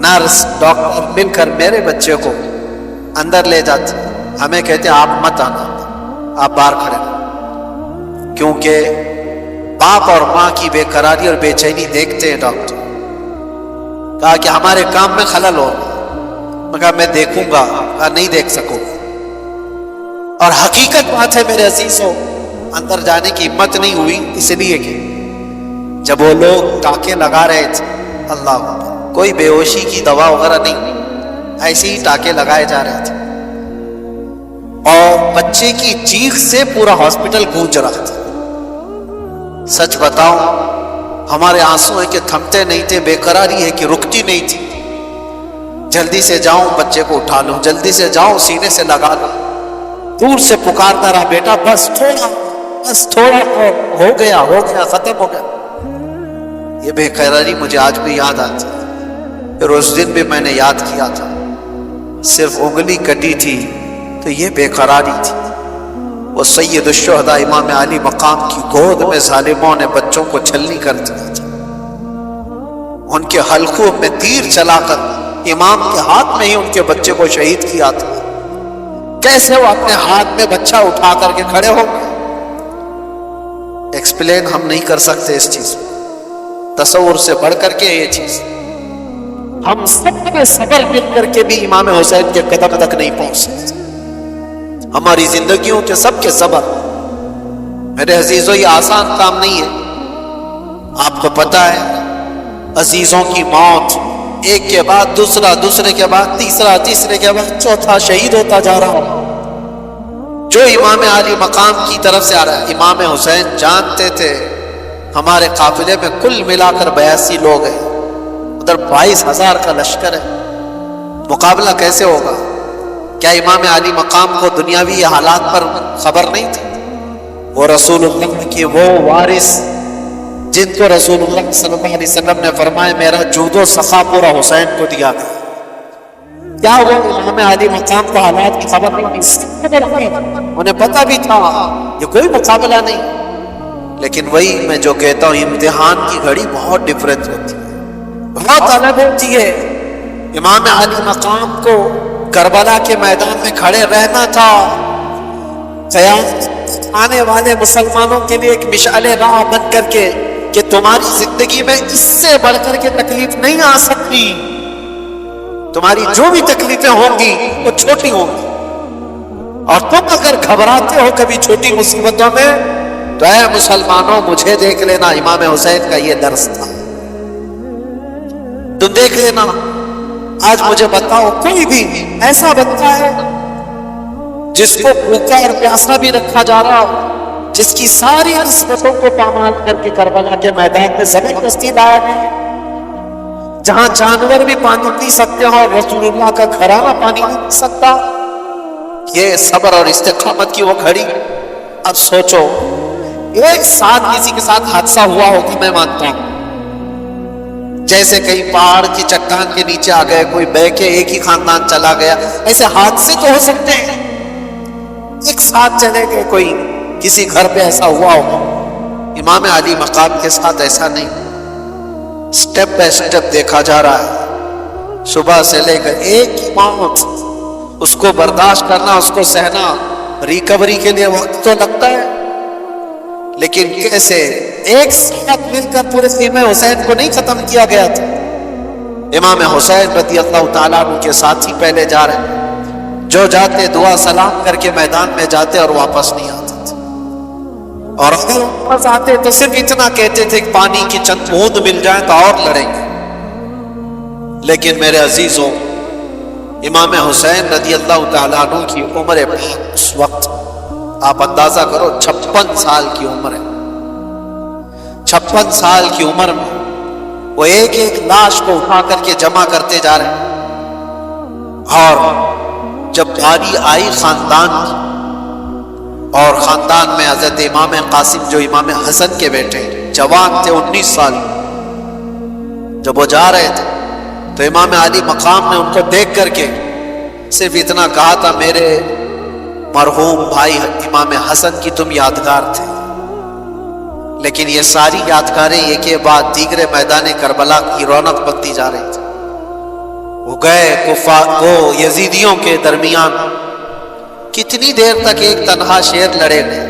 نرس ڈاکٹر مل کر میرے بچے کو اندر لے جاتے، ہمیں کہتے آپ مت آنا، آپ باہر کھڑے رہو. کیونکہ باپ اور ماں کی بے قراری اور بے چینی دیکھتے ہیں ڈاکٹر. کہا کہ ہمارے کام میں خلل ہو. میں کہا میں دیکھوں گا. کہا نہیں دیکھ سکوں. اور حقیقت بات ہے میرے عزیزوں، اندر جانے کی ہمت نہیں ہوئی، اس لیے کہ جب وہ لوگ ٹانکے لگا رہے تھے، اللہ کوئی بے ہوشی کی دوا وغیرہ نہیں، ایسے ہی ٹانکے لگائے جا رہے تھے اور بچے کی چیخ سے پورا ہاسپٹل گونج رہا تھا. سچ بتاؤں ہمارے آنسو ہیں کہ تھمتے نہیں تھے، بے قراری ہے کہ رکتی نہیں تھی. جلدی سے جاؤں بچے کو اٹھا لوں، جلدی سے جاؤں سینے سے لگا لوں. دور سے پکارتا رہا بیٹا بس تھوڑا ہو گیا ختم ہو گیا. یہ بے قراری مجھے آج بھی یاد آتی ہے۔ پھر اس دن بھی میں نے یاد کیا تھا، صرف انگلی کٹی تھی تو یہ بے قراری تھی۔ وہ سید الشہداء امام علی مقام کی گود میں ظالموں نے بچوں کو چھلنی کر دیا تھا، ان کے حلقوں میں تیر چلا کر امام کے ہاتھ میں ہی ان کے بچے کو شہید کیا تھا۔ کیسے وہ اپنے ہاتھ میں بچہ اٹھا کر کے کھڑے ہو گئے، ایکسپلین ہم نہیں کر سکتے اس چیز کو، تصور سے بڑھ کر کے یہ چیز ہم سب کے صبر مل کر کے بھی امام حسین کے قدم تک نہیں پہنچ سکتے۔ ہماری زندگیوں کے سب کے صبر، میرے عزیزوں یہ آسان کام نہیں ہے۔ آپ کو پتا ہے عزیزوں کی موت ایک کے بعد دوسرا، دوسرے کے بعد تیسرا، تیسرے کے بعد چوتھا شہید ہوتا جا رہا ہے۔ جو امام علی مقام کی طرف سے آ رہا ہے، امام حسین جانتے تھے ہمارے قافلے میں کل ملا کر 82 لوگ ہیں، ادھر 22,000 کا لشکر ہے، مقابلہ کیسے ہوگا؟ کیا امام علی مقام کو دنیاوی حالات پر خبر نہیں تھی؟ وہ رسول اللہ کی وہ وارث جن کو رسول اللہ صلی اللہ علیہ وسلم نے فرمایا میرا جود و سخا پورا حسین کو دیا گیا، کیا وہ امام علی مقام کو حالات کی خبر نہیں تھی؟ انہیں پتا بھی تھا یہ کوئی مقابلہ نہیں، لیکن وہی میں جو کہتا ہوں امتحان کی گھڑی بہت ڈفرنٹ ہوتی ہے، بہت الگ ہوتی ہے۔ امام علی مقام کو کربلا کے میدان میں کھڑے رہنا تھا، قیامت آنے والے مسلمانوں کے لیے ایک مشعل راہ بن کر کے کہ تمہاری زندگی میں اس سے بڑھ کر کے تکلیف نہیں آ سکتی، تمہاری جو بھی تکلیفیں ہوں گی وہ چھوٹی ہوں گی، اور تم اگر گھبراتے ہو کبھی چھوٹی مصیبتوں میں تو اے مسلمانوں مجھے دیکھ لینا، امام حسین کا یہ درس تھا، تم دیکھ لینا۔ آج مجھے بتاؤ کوئی بھی ایسا بندہ ہے جس کو بھوکا اور پیاسا بھی رکھا جا رہا ہو، جس کی ساری عصمتوں کو پامال کر کے کربلا کے میدان میں زبردستی لایا گیا، جہاں جانور بھی پانی پی سکتے ہیں اور رسول اللہ کا گھرانہ پانی نہیں پی سکتا، یہ صبر اور استقامت کی وہ گھڑی۔ اب سوچو ایک ساتھ کسی کے ساتھ حادثہ ہوا ہوگا، میں مانتا ہوں، جیسے کئی پہاڑ کی چٹان کے نیچے آ گئے، کوئی بہ کے ایک ہی خاندان چلا گیا، ایسے حادثے تو ہو سکتے ہیں، ایک ساتھ چلے گئے، کوئی کسی گھر پہ ایسا ہوا ہوگا۔ امام علی مقام کے ساتھ ایسا نہیں، سٹیپ بائی سٹیپ دیکھا جا رہا ہے، صبح سے لے کر ایک ہی موت، اس کو برداشت کرنا، اس کو سہنا، ریکوری کے لیے وقت تو لگتا ہے، لیکن کیسے ایک ساتھ مل کر پورے امام حسین کو نہیں ختم کیا گیا تھا۔ امام حسین رضی اللہ تعالیٰ عنہ کے ساتھی پہلے جا رہے ہیں، جو جاتے دعا سلام کر کے میدان میں جاتے اور واپس نہیں آتے تھے، اور اگر واپس آتے تو صرف اتنا کہتے تھے کہ پانی کی چند بوند مل جائیں تو اور لڑیں گے۔ لیکن میرے عزیزوں، امام حسین رضی اللہ تعالیٰ عنہ کی عمر اس وقت آپ اندازہ کرو 56 سال کی عمر ہے، 56 سال کی عمر میں وہ ایک ایک لاش کو اٹھا کر کے جمع کرتے جا رہے ہیں، اور جب باری آئی خاندان کی، اور خاندان میں حضرت امام قاسم جو امام حسن کے بیٹے جوان تھے 19 سال، جب وہ جا رہے تھے تو امام علی مقام نے ان کو دیکھ کر کے صرف اتنا کہا تھا میرے مرحوم بھائی امام حسن کی تم یادگار تھے، لیکن یہ ساری یادگاریں ایک کے بعد دیگرے میدان کربلا کی رونق بنتی جا رہی تھی۔ وہ گئے وہ یزیدیوں کے درمیان کتنی دیر تک ایک تنہا شیر لڑے گئے،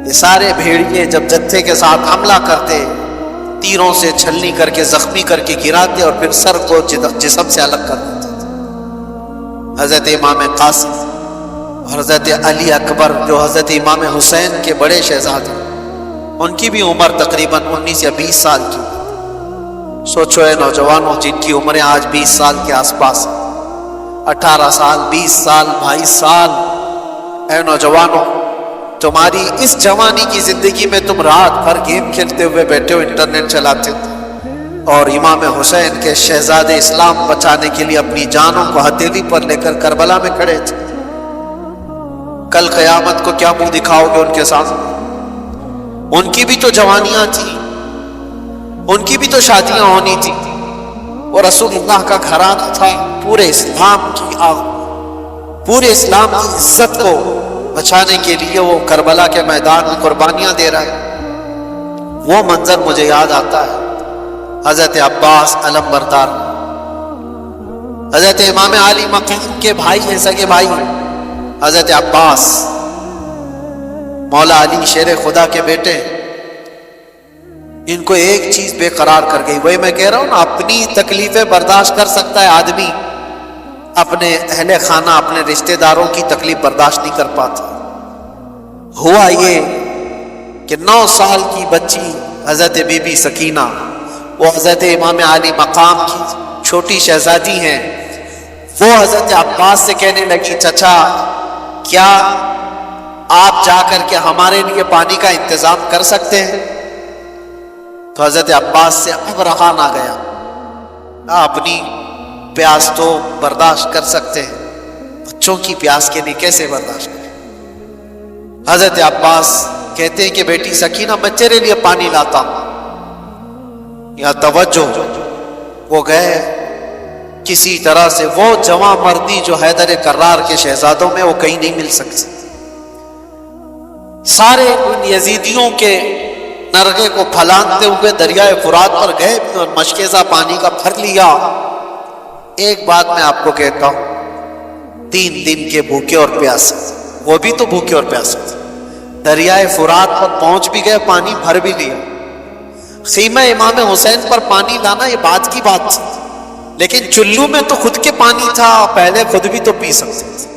یہ سارے بھیڑیے جب جتھے کے ساتھ حملہ کرتے، تیروں سے چھلنی کر کے زخمی کر کے گراتے اور پھر سر کو جسم سے الگ کر دیتے تھے۔ حضرت امام قاسم اور حضرت علی اکبر جو حضرت امام حسین کے بڑے شہزادے، ان کی بھی عمر تقریباً 19 یا 20 سال کی۔ سوچو اے نوجوانوں جن کی عمریں آج 20 سال کے آس پاس، 18 سال، 20 سال، 22 سال، اے نوجوانوں تمہاری اس جوانی کی زندگی میں تم رات بھر گیم کھیلتے ہوئے بیٹھے ہو، انٹرنیٹ چلاتے ہو، اور امام حسین کے شہزادے اسلام بچانے کے لیے اپنی جانوں کو ہتھیلی پر لے کر کربلا میں کھڑے تھے۔ کل قیامت کو کیا منہ دکھاؤ گے ان کے سامنے؟ ان کی بھی تو جوانیاں تھیں، ان کی بھی تو شادیاں ہونی تھی، وہ رسول اللہ کا گھرانہ تھا، پورے اسلام کی عزت کو بچانے کے لیے وہ کربلا کے میدان میں قربانیاں دے رہا ہے۔ وہ منظر مجھے یاد آتا ہے، حضرت عباس علم بردار، حضرت امام علی مقام کے بھائی ہیں، سگے بھائی ہیں، حضرت عباس مولا علی شیر خدا کے بیٹے، ان کو ایک چیز بے قرار کر گئی، وہی میں کہہ رہا ہوں نا، اپنی تکلیفیں برداشت کر سکتا ہے آدمی، اپنے اہل خانہ اپنے رشتہ داروں کی تکلیف برداشت نہیں کر پاتا۔ ہوا یہ کہ 9 سال کی بچی حضرت بی بی سکینہ، وہ حضرت امام علی مقام کی چھوٹی شہزادی ہیں، وہ حضرت عباس سے کہنے لگی، چچا کیا آپ جا کر کے ہمارے لیے پانی کا انتظام کر سکتے ہیں؟ تو حضرت عباس سے اب رہا نہ گیا، اپنی پیاس تو برداشت کر سکتے ہیں، بچوں کی پیاس کے لیے کیسے برداشت کریں؟ حضرت عباس کہتے ہیں کہ بیٹی سکینہ میں تیرے لیے پانی لاتا ہوں، یا توجہ، وہ گئے کسی طرح سے، وہ جواں مردی جو حیدر کرار کے شہزادوں میں وہ کہیں نہیں مل سکتی، سارے ان یزیدیوں کے نرغے کو پھلانگتے ہوئے دریائے فرات پر گئے اور مشکیزہ پانی کا بھر لیا۔ ایک بات میں آپ کو کہتا ہوں، 3 دن کے بھوکے اور پیاسے، وہ بھی تو بھوکے اور پیاسے تھے، دریائے فرات پر پہنچ بھی گئے، پانی بھر بھی لیا۔ خیمہ امام حسین پر پانی لانا یہ بات کی بات تھی، لیکن چلو میں تو خود کے پانی تھا، پہلے خود بھی تو پی سکتے تھے۔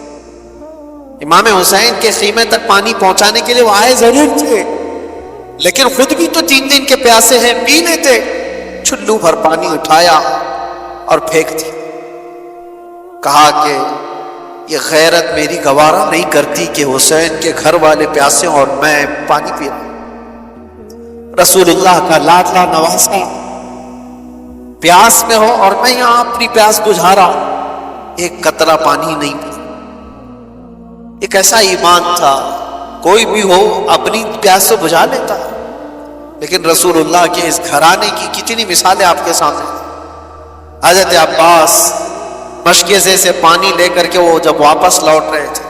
امام حسین کے خیمے تک پانی پہنچانے کے لیے وہ آئے ضرور تھے، لیکن خود بھی تو 3 دن کے پیاسے ہیں، پی لیتے۔ چلو بھر پانی اٹھایا اور پھینک دیا، کہا کہ یہ غیرت میری گوارا نہیں کرتی کہ حسین کے گھر والے پیاسے اور میں پانی پی رہا ہوں، رسول اللہ کا لاڈلا نواسا پیاس میں ہو اور میں یہاں اپنی پیاس بجھا رہا ہوں، ایک قطرہ پانی نہیں پی۔ ایک ایسا ایمان تھا، کوئی بھی ہو اپنی پیاس تو بجھا لیتا، لیکن رسول اللہ کے اس گھرانے کی کتنی مثالیں آپ کے سامنے۔ حضرت عباس مشکیزے سے پانی لے کر کے وہ جب واپس لوٹ رہے تھے،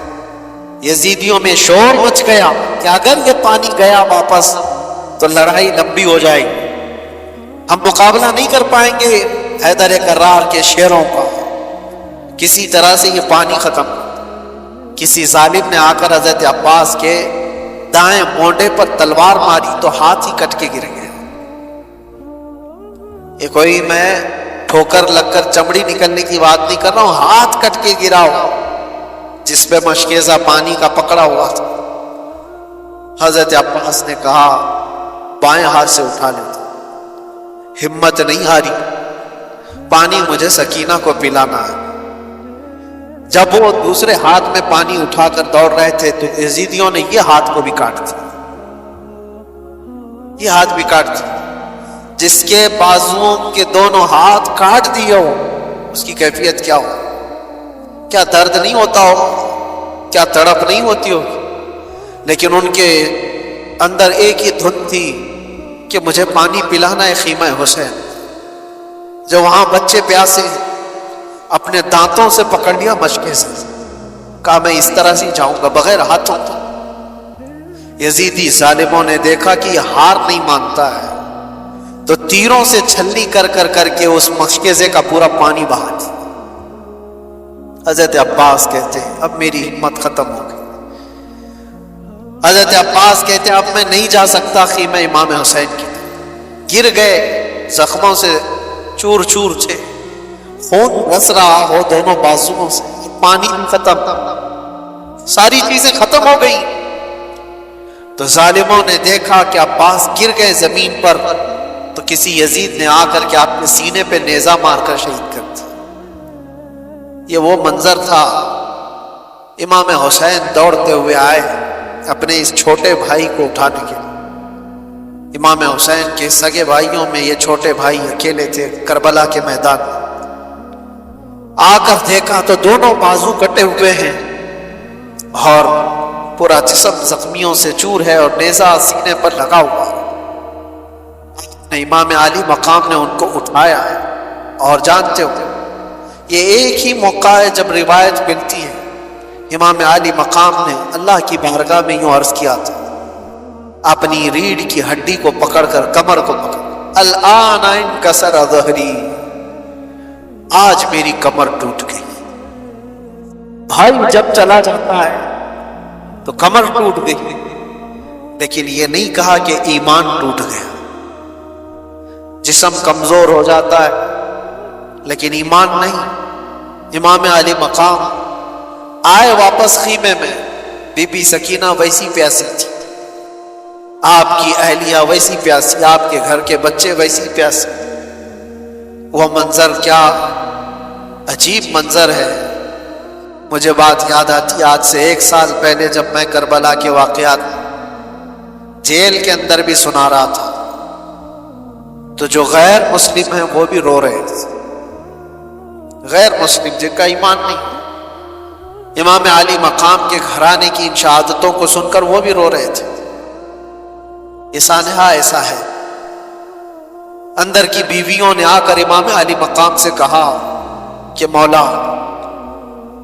یزیدیوں میں شور مچ گیا کہ اگر یہ پانی گیا واپس تو لڑائی لمبی ہو جائے گی، ہم مقابلہ نہیں کر پائیں گے حیدر کرار کے شیروں کا، کسی طرح سے یہ پانی ختم۔ کسی ظالم نے آ کر حضرت عباس کے دائیں مونڈے پر تلوار ماری تو ہاتھ ہی کٹ کے گر گیا۔ یہ کوئی میں ٹھوکر لگ کر چمڑی نکلنے کی بات نہیں کر رہا ہوں، ہاتھ کٹ کے گرا ہوا جس پہ مشکیزہ پانی کا پکڑا ہوا تھا۔ حضرت عباس نے کہا بائیں ہاتھ سے اٹھا لیتا، ہمت نہیں ہاری، پانی مجھے سکینہ کو پلانا ہے۔ جب وہ دوسرے ہاتھ میں پانی اٹھا کر دوڑ رہے تھے تو یزیدیوں نے یہ ہاتھ کو بھی کاٹ دیا، یہ ہاتھ بھی کاٹ دیا۔ جس کے بازوؤں کے دونوں ہاتھ کاٹ دیے ہو اس کی کیفیت کیا ہو؟ کیا درد نہیں ہوتا ہو؟ کیا تڑپ نہیں ہوتی ہو؟ لیکن ان کے اندر ایک ہی دھن تھی کہ مجھے پانی پلانا ہے خیمہ حسین۔ جو وہاں بچے پیاسے اپنے دانتوں سے پکڑ لیا مشکے سے، کہا میں اس طرح سے جاؤں گا بغیر ہاتھوں کے۔ یزیدی ظالموں نے دیکھا کہ یہ ہار نہیں مانتا ہے تو تیروں سے چھلنی کر کر کر کے اس مشکیزے کا پورا پانی بہا دیا۔ حضرت عباس کہتے ہیں اب میری ہمت ختم ہو گئی۔ حضرت عباس کہتے ہیں اب میں نہیں جا سکتا خیمہ امام حسین کی طرف، گر گئے، زخموں سے چور چور تھے، خون رس رہا ہو دونوں بازوؤں سے، پانی ختم، ساری چیزیں ختم ہو گئی۔ تو ظالموں نے دیکھا کہ عباس گر گئے زمین پر، تو کسی یزید نے آ کر کے آپ کے سینے پہ نیزہ مار کر شہید کر دیا۔ یہ وہ منظر تھا، امام حسین دوڑتے ہوئے آئے اپنے اس چھوٹے بھائی کو اٹھانے کے لیے۔ امام حسین کے سگے بھائیوں میں یہ چھوٹے بھائی اکیلے تھے کربلا کے میدان میں۔ آ کر دیکھا تو دونوں بازو کٹے ہوئے ہیں اور پورا جسم زخمیوں سے چور ہے اور نیزہ سینے پر لگا ہوا۔ امام علی مقام نے ان کو اٹھایا ہے. اور جانتے ہو یہ ایک ہی موقع ہے جب روایت ملتی ہے امام علی مقام نے اللہ کی بارگاہ میں یوں عرض کیا تھا اپنی ریڑھ کی ہڈی کو پکڑ کر, کمر کو پکڑ, الآن انکسر ظہری, آج میری کمر ٹوٹ گئی. بھائی جب چلا جاتا ہے تو کمر ٹوٹ گئی, لیکن یہ نہیں کہا کہ ایمان ٹوٹ گیا. جسم کمزور ہو جاتا ہے لیکن ایمان نہیں. امام علی مقام آئے واپس خیمے میں, بی بی سکینہ ویسی پیاسی تھی, آپ کی اہلیہ ویسی پیاسی, آپ کے گھر کے بچے ویسی پیاسی. وہ منظر کیا عجیب منظر ہے. مجھے بات یاد آتی آج سے 1 سال پہلے جب میں کربلا کے واقعات جیل کے اندر بھی سنا رہا تھا تو جو غیر مسلم ہیں وہ بھی رو رہے تھے. غیر مسلم جن کا ایمان نہیں, امام علی مقام کے گھرانے کی ان شہادتوں کو سن کر وہ بھی رو رہے تھے. یہ سانحہ ایسا ہے. اندر کی بیویوں نے آ کر امام علی مقام سے کہا کہ مولا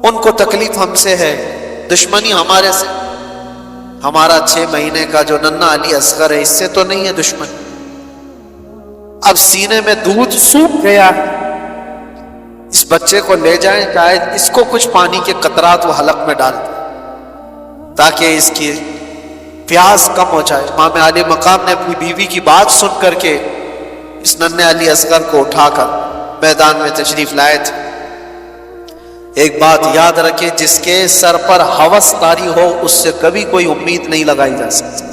ان کو تکلیف ہم سے ہے, دشمنی ہمارے سے, ہمارا 6 مہینے کا جو ننھا علی اصغر ہے اس سے تو نہیں ہے دشمنی, اب سینے میں دودھ سوکھ گیا ہے, اس بچے کو لے جائیں, شاید اس کو کچھ پانی کے قطرات وہ حلق میں ڈال دیں تاکہ اس کی پیاس کم ہو جائے. امام علی مقام نے اپنی بیوی کی بات سن کر کے اس ننھے علی اصغر کو اٹھا کر میدان میں تشریف لائے تھے. ایک بات یاد رکھے, جس کے سر پر ہوس طاری ہو اس سے کبھی کوئی امید نہیں لگائی جا سکتی,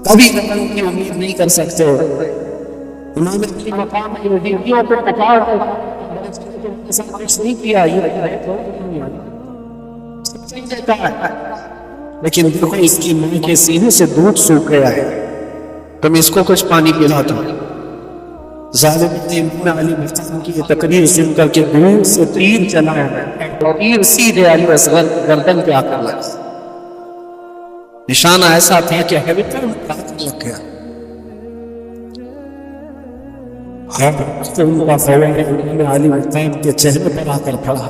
کبھی کوئی امید نہیں کر سکتے. امام علی مقام نے بیویوں کو پکار نہیں کیا, لیکن دیکھو اس کی ماں کے سینے سے دودھ سوکھ گیا ہے, تم اس کو کچھ پانی پلاتا. ظالم نے امام علی مقام کی تقریر سن کر کے دور سے تیر چلایا, تیر سیدھے علی اصغر گردن پہ آ کر لگا. نشانہ ایسا تھا کہ لگ گیا. امام علی مقام کے چہرے پر آ کر پڑا.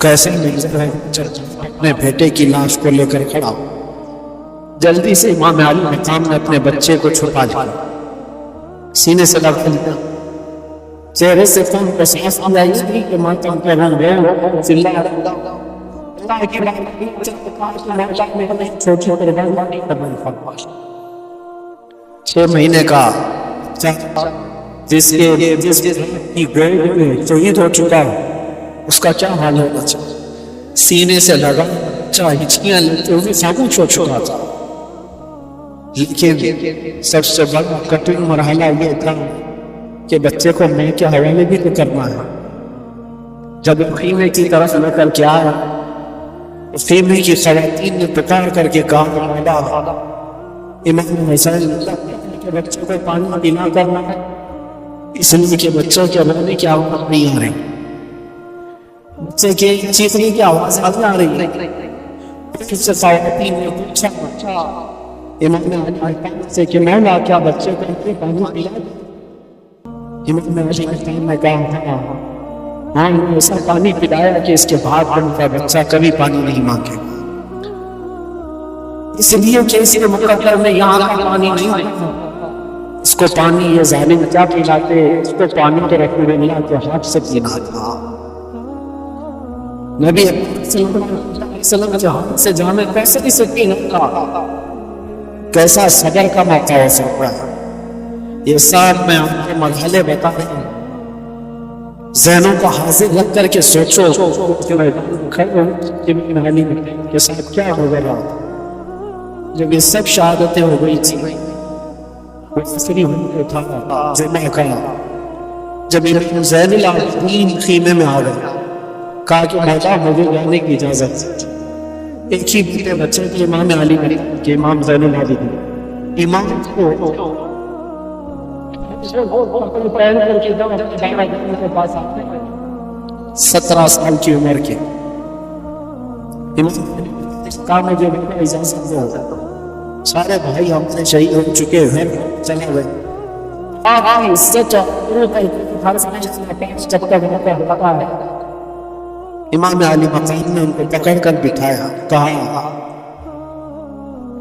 کیسے منظر ہے, اپنے بیٹے کی لاش کو لے کر کھڑا. جلدی سے امام علی مقام نے اپنے بچے کو چھپا لیا, سینے سے لگا لیا, چہرے سے کم کو سانس آئی تھی کہ ماتم پہ رنگ گئے چلا اللہ کی چھوٹے چھوٹے 6 مہینے کا جس کی گریڈ میں شہید ہو چکا ہے اس کا کیا حال ہونا چاہیے. سینے سے لگا ہچکیاں لیتے ہوئے سب کچھ ہو چکا تھا, لیکن سب سے بڑا کٹھن مرحلہ یہ تھا کہ بچے کو ماں کے حوالے بھی تو کرنا ہے. جب خیمے کی طرف لے کر کے آیا, خیمے کی خواتین نے پکار کر کے کہا مولا امام حسین کے بچوں کو پانی پینا کرنا ہے, اس لیے کہ بچوں کے رونے کی آواز نہیں آ رہی, بچے کے چیخنے کی آواز آ رہی ہے. پھر سے خواتین نے پوچھا امام علی سے کہ مولا کیا بچے کو پانی پلا دیں. امام علی نے کہا ہاں نے ایسا پانی پلایا کہ اس کے بعد ان کا بچہ کبھی پانی نہیں مانگے, اس لیے کہ اس مقدر میں یہاں کا پانی نہیں دیتا. اس کو پانی یہ ظالم کیا پلاتے, اس کو پانی کے رسول اللہ کے ہاتھ سے پینا تھا. نبی صلی اللہ علیہ وسلم کے ہاتھ سے جانے کیسے اسے پینا تھا, کیسا صبر کا موقع ہو سکتا ہے. یہ سب میں آپ کے مرحلے بتا رہا ہوں, ذہنوں کو حاضر رکھ کر کے سوچو کے ساتھ کیا ہو گیا جب یہ سب شہادتیں ہو گئی تھی. جب زین العابدین خیمے میں آ گئے, کہا کہ مولا مجھے جانے کی اجازت. ایک ہی بیٹے بچے کے امام علی کے امام زین العابدین امام کو 17 سال کی عمر کے مجھے اجازت دو, سارے بھائی ہم سے شہید ہو چکے ہیں، چلے گئے۔ اس سے جب تک لگا ہے امام علی مقام نے ان کو پکڑ کر بٹھایا، کہا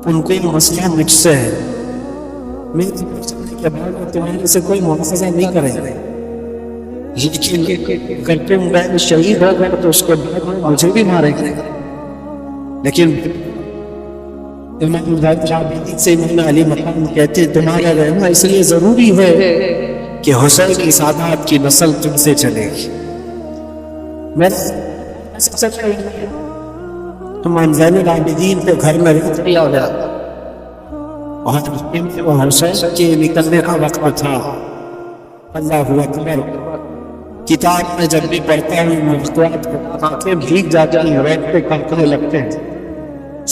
ان کو یہ مسئلہ مجھ سے ہے، میرے کے بعد تمہارے سے کوئی معاوضہ نہیں کرے گا، لیکن اگر تم میں شہید ہو گئے تو اس کے بعد مجھے بھی مارے گا۔ لیکن امام العابدین سے امام علی مقام کہتے ہیں تمہارا رہنا اس لیے ضروری ہے کہ حسین کی سادات کی نسل تم سے چلے گی۔ میں امام زین العابدین کے گھر میں رہ دیا گیا اور حسین کے نکلنے کا وقت تھا۔ اللہ اکبر، کتاب میں جب بھی پڑھتا ہوں مذکورات کو آنکھیں بھیگ جاتی ہیں، ریت پہ کانپنے لگتے ہیں۔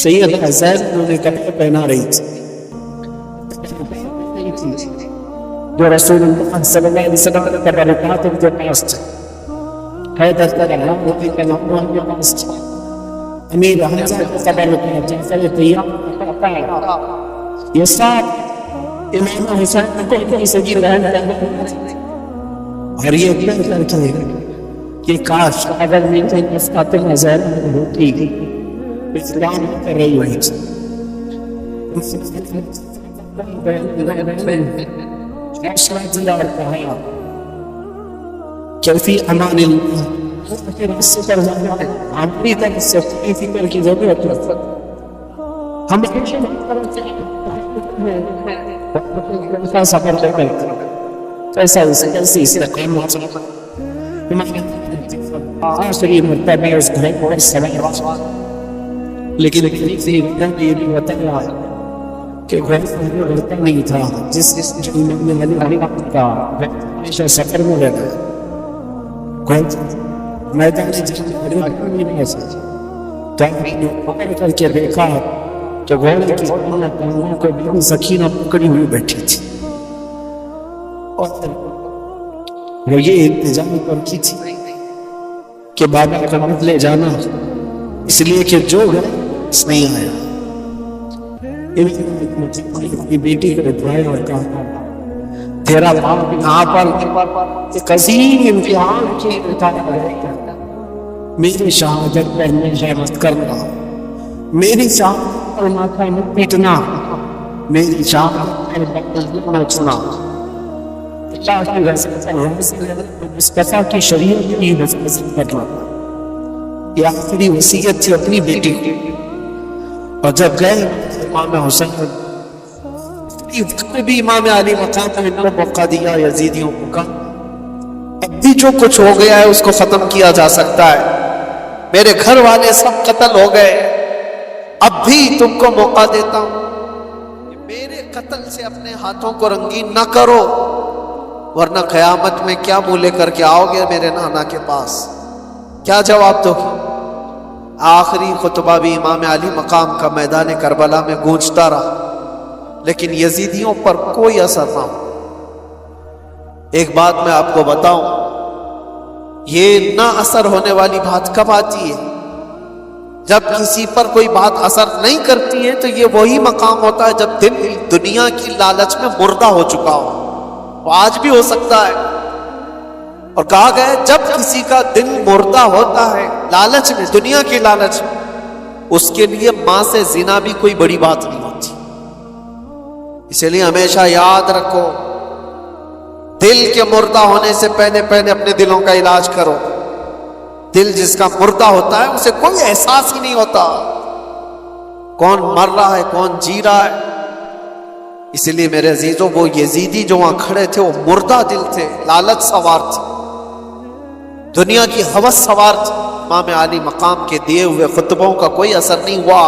سیدہ زینب انہوں نے کپڑے پہنا رہی تھی جو رسول اللہ صلی اللہ علیہ وسلم کے تبرکات ان کے پاس تھے، حیدر کا نام نبی کا نام ان کے پاس تھا، امیر حمزہ کے تبرکات جعفر طیار، یہ سب امام حسین کو کوئی سجی رہن اور یہ کہہ کر کے کہ کاش اگر میرے فاطمہ زینب ہوتی اسلام کر رہی ہوئی حوصلہ دیا اور کہا کہ فی امان اللہ ہماری طرف سے کوئی فکر کی ضرورت ہے، ہم کا سفر کرتے کیسا کیسی استقام آخری مرتبہ اس گھر کو سوار، لیکن یہ بھی بتایا کہ گھر لڑتا نہیں تھا جس امام علی کا ہمیشہ سفر میں رہتا میدان پکڑ کر کے دیکھا کہ گھوڑے کی ٹانگوں کو بیوی سکینہ پکڑی ہوئی بیٹھی تھی اور وہ یہ انتظام پر کی تھی کہ بابا کا مت لے جانا، اس لیے کہ جو گھر اس نہیں آیا۔ بیٹی کو دعائیں اور کہا تیرا باپ یہاں پر قصیم امتحان کی میری شہادت پر میں مت کرنا، میری شہادت پر ماتھا مت پیٹنا، میری شہادت پر نوچنا، اللہ کی مصطفیٰ کی شریعت کی حفاظت کرنا، یہ آخری وصیت تھی اپنی بیٹی کو۔ اور جب گئے امام حسین بھی امام علی مقام میں انہوں نے موقع دیا یزیدیوں کو، اب بھی جو کچھ ہو گیا ہے اس کو ختم کیا جا سکتا ہے، میرے گھر والے سب قتل ہو گئے، اب بھی تم کو موقع دیتا ہوں کہ میرے قتل سے اپنے ہاتھوں کو رنگین نہ کرو، ورنہ قیامت میں کیا منہ لے کر کے آؤ گے میرے نانا کے پاس، کیا جواب دو گے؟ آخری خطبہ بھی امام علی مقام کا میدان کربلا میں گونجتا رہا، لیکن یزیدیوں پر کوئی اثر نہ ہو۔ ایک بات میں آپ کو بتاؤں، یہ نہ اثر ہونے والی بات کب آتی ہے؟ جب کسی پر کوئی بات اثر نہیں کرتی ہے تو یہ وہی مقام ہوتا ہے جب دل دنیا کی لالچ میں مردہ ہو چکا ہو، وہ آج بھی ہو سکتا ہے۔ اور کہا گیا جب کسی کا دل مردہ ہوتا ہے لالچ میں، دنیا کی لالچ میں، اس کے لیے ماں سے زنا بھی کوئی بڑی بات نہیں ہوتی۔ اسی لیے ہمیشہ یاد رکھو، دل کے مردہ ہونے سے پہلے اپنے دلوں کا علاج کرو۔ دل جس کا مردہ ہوتا ہے اسے کوئی احساس ہی نہیں ہوتا کون مر رہا ہے کون جی رہا ہے۔ اسی لیے میرے عزیزوں، وہ یزیدی جو وہاں کھڑے تھے وہ مردہ دل تھے، لالچ سوار تھے، دنیا کی ہوس سوار تھے۔ امام علی مقام کے دیے ہوئے خطبوں کا کوئی اثر نہیں ہوا،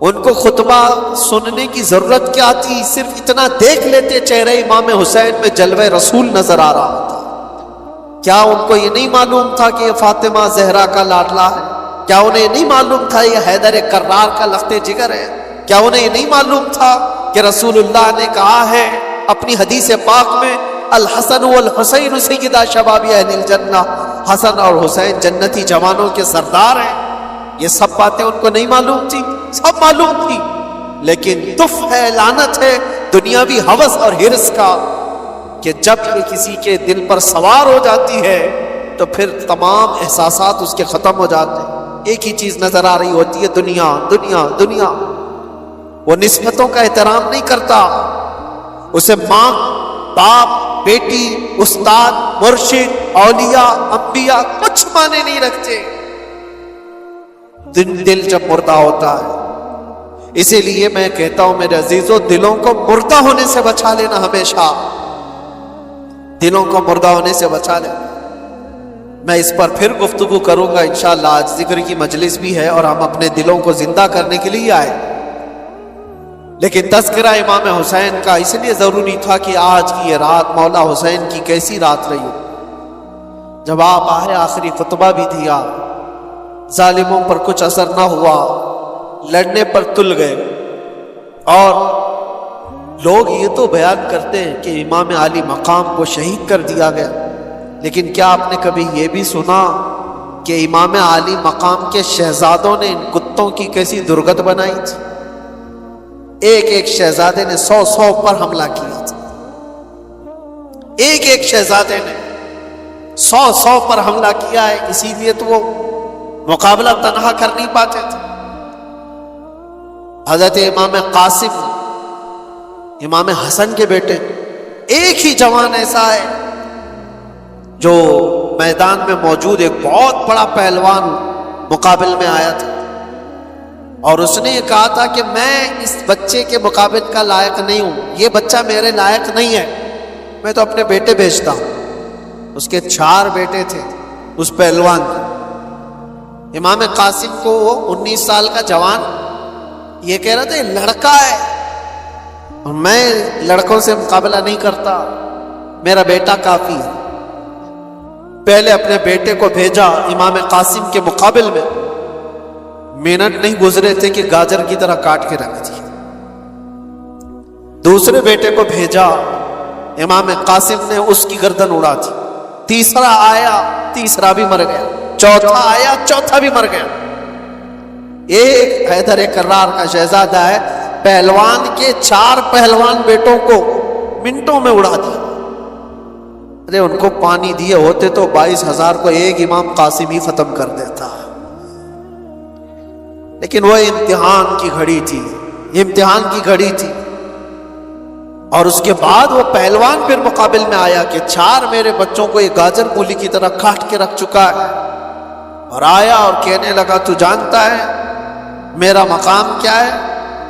ان کو خطبہ سننے کی ضرورت کیا تھی؟ صرف اتنا دیکھ لیتے چہرے امام حسین میں جلوہ رسول نظر آ رہا تھا۔ کیا ان کو یہ نہیں معلوم تھا کہ یہ فاطمہ زہرا کا لاڈلا ہے؟ کیا انہیں یہ نہیں معلوم تھا یہ حیدر کرار کا لخت جگر ہے؟ کیا انہیں یہ نہیں معلوم تھا کہ رسول اللہ نے کہا ہے اپنی حدیث پاک میں الحسن والحسین سیدہ شباب اہل الجنہ، حسن اور حسین جنتی جوانوں کے سردار ہیں؟ یہ سب باتیں ان کو نہیں معلوم تھی؟ سب معلوم تھی، لیکن تف ہے، لعنت ہے دنیاوی ہوس اور ہرس کا کہ جب یہ کسی کے دل پر سوار ہو جاتی ہے تو پھر تمام احساسات اس کے ختم ہو جاتے ہیں۔ ایک ہی چیز نظر آ رہی ہوتی ہے، دنیا دنیا دنیا۔ وہ نسبتوں کا احترام نہیں کرتا، اسے ماں باپ بیٹی استاد مرشد اولیاء انبیاء کچھ معنی نہیں رکھتے دل جب مردہ ہوتا ہے۔ اسی لیے میں کہتا ہوں میرے عزیزوں، دلوں کو مردہ ہونے سے بچا لینا، ہمیشہ دلوں کو مردہ ہونے سے بچا لینا۔ میں اس پر پھر گفتگو کروں گا انشاءاللہ، آج ذکر کی مجلس بھی ہے اور ہم اپنے دلوں کو زندہ کرنے کے لیے آئے، لیکن تذکرہ امام حسین کا اس لیے ضروری تھا کہ آج کی یہ رات مولا حسین کی کیسی رات رہی ہو۔ جب آپ آئے آخری خطبہ بھی دیا، ظالموں پر کچھ اثر نہ ہوا، لڑنے پر تل گئے، اور لوگ یہ تو بیان کرتے ہیں کہ امام علی مقام کو شہید کر دیا گیا، لیکن کیا آپ نے کبھی یہ بھی سنا کہ امام علی مقام کے شہزادوں نے ان کتوں کی کیسی درگت بنائی تھی؟ ایک ایک شہزادے نے 100 پر حملہ کیا تھا، ایک ایک شہزادے نے 100 پر حملہ کیا ہے، اسی لیے تو وہ مقابلہ تنہا کر نہیں پاتے تھے۔ حضرت امام قاسم امام حسن کے بیٹے، ایک ہی جوان ایسا ہے جو میدان میں موجود ایک بہت بڑا پہلوان مقابل میں آیا تھا، اور اس نے یہ کہا تھا کہ میں اس بچے کے مقابل کا لائق نہیں ہوں، یہ بچہ میرے لائق نہیں ہے، میں تو اپنے بیٹے بھیجتا ہوں۔ اس کے 4 بیٹے تھے اس پہلوان کے۔ امام قاسم کو وہ 19 سال کا جوان یہ کہہ رہا تھا یہ لڑکا ہے، اور میں لڑکوں سے مقابلہ نہیں کرتا، میرا بیٹا کافی ہے۔ پہلے اپنے بیٹے کو بھیجا امام قاسم کے مقابل میں، منٹ نہیں گزرے تھے کہ گاجر کی طرح کاٹ کے رکھ دیا۔ دوسرے بیٹے کو بھیجا، امام قاسم نے اس کی گردن اڑا دی۔ تیسرا آیا، تیسرا بھی مر گیا۔ چوتھا آیا، چوتھا بھی مر گیا۔ ایک حیدر کرار کا شہزادہ ہے، پہلوان کے 4 پہلوان بیٹوں کو منٹوں میں اڑا دیا۔ ارے ان کو پانی دیے ہوتے تو 22,000 کو ایک امام قاسم ہی ختم کر دیتا، لیکن وہ امتحان کی گھڑی تھی، امتحان کی گھڑی تھی۔ اور اس کے بعد وہ پہلوان پھر مقابل میں آیا کہ 4 میرے بچوں کو یہ گاجر مولی کی طرح کاٹ کے رکھ چکا ہے، اور آیا اور کہنے لگا تو جانتا ہے میرا مقام کیا ہے،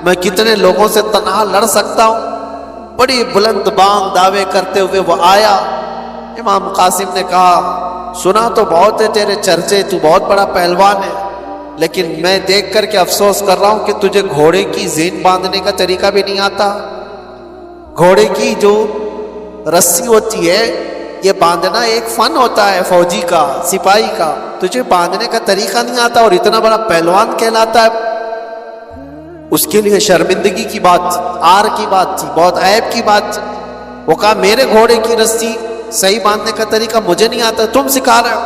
میں کتنے لوگوں سے تنہا لڑ سکتا ہوں۔ بڑی بلند بانگ دعوے کرتے ہوئے وہ آیا۔ امام قاسم نے کہا سنا تو بہت ہے تیرے چرچے، تو بہت بڑا پہلوان ہے، لیکن میں دیکھ کر کے افسوس کر رہا ہوں کہ تجھے گھوڑے کی زین باندھنے کا طریقہ بھی نہیں آتا۔ گھوڑے کی جو رسی ہوتی ہے یہ باندھنا ایک فن ہوتا ہے فوجی کا، سپاہی کا، تجھے باندھنے کا طریقہ نہیں آتا اور اتنا بڑا پہلوان کہلاتا ہے۔ اس کے لیے شرمندگی کی بات تھی، آر کی بات تھی، بہت عیب کی بات تھی۔ وہ کہا میرے گھوڑے کی رسی صحیح باندھنے کا طریقہ مجھے نہیں آتا، تم سکھا رہے ہو۔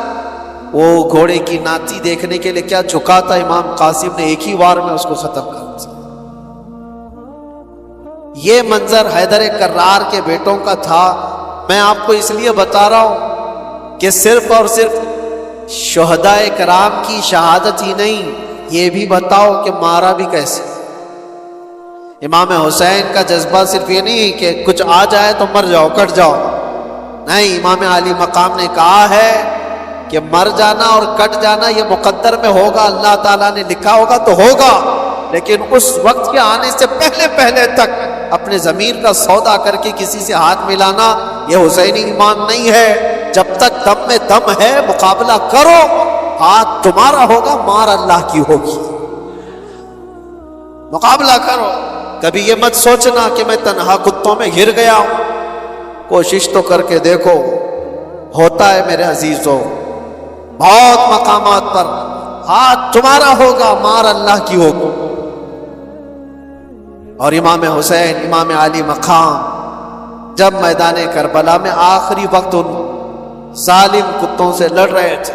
وہ گھوڑے کی ناتی دیکھنے کے لیے کیا جھکا تھا، امام قاسم نے ایک ہی وار میں اس کو ختم کر دیا۔ یہ منظر حیدر کرار کے بیٹوں کا تھا۔ میں آپ کو اس لیے بتا رہا ہوں کہ صرف اور صرف شہدائے کرام کی شہادت ہی نہیں، یہ بھی بتاؤ کہ مارا بھی کیسے۔ امام حسین کا جذبہ صرف یہ نہیں کہ کچھ آ جائے تو مر جاؤ، کٹ جاؤ، نہیں، امام علی مقام نے کہا ہے کہ مر جانا اور کٹ جانا یہ مقدر میں ہوگا، اللہ تعالیٰ نے لکھا ہوگا تو ہوگا، لیکن اس وقت کے آنے سے پہلے تک اپنے ضمیر کا سودا کر کے کسی سے ہاتھ ملانا یہ حسینی ایمان نہیں ہے۔ جب تک دم میں دم ہے مقابلہ کرو، ہاتھ تمہارا ہوگا، مار اللہ کی ہوگی، مقابلہ کرو۔ کبھی یہ مت سوچنا کہ میں تنہا کتوں میں گر گیا ہوں، کوشش تو کر کے دیکھو، ہوتا ہے میرے عزیزوں، بہت مقامات پر ہاتھ تمہارا ہوگا، مار اللہ کی ہوگی۔ اور امام حسین، امام علی مقام جب میدان کربلا میں آخری وقت ان ظالم کتوں سے لڑ رہے تھے،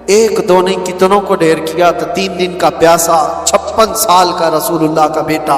ایک دو نہیں کتنوں کو ڈھیر کیا تھا، 3 دن کا پیاسا، 56 سال کا رسول اللہ کا بیٹا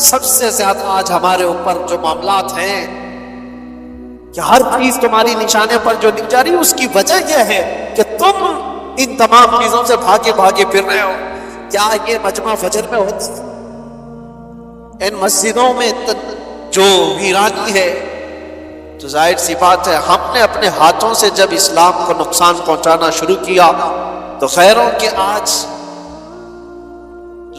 سب سے زیادہ آج ہمارے اوپر جو معاملات ہیں کہ ہر چیز تمہاری نشانے پر جو لکھ جا رہی ہے، اس کی وجہ یہ ہے کہ تم ان تمام چیزوں سے بھاگے بھاگے پھر رہے ہو۔ کیا یہ مجمع فجر میں ہوتا؟ ان مسجدوں میں جو ویرانی ہے، تو ظاہر سی بات ہے ہم نے اپنے ہاتھوں سے جب اسلام کو نقصان پہنچانا شروع کیا تو خیروں کے آج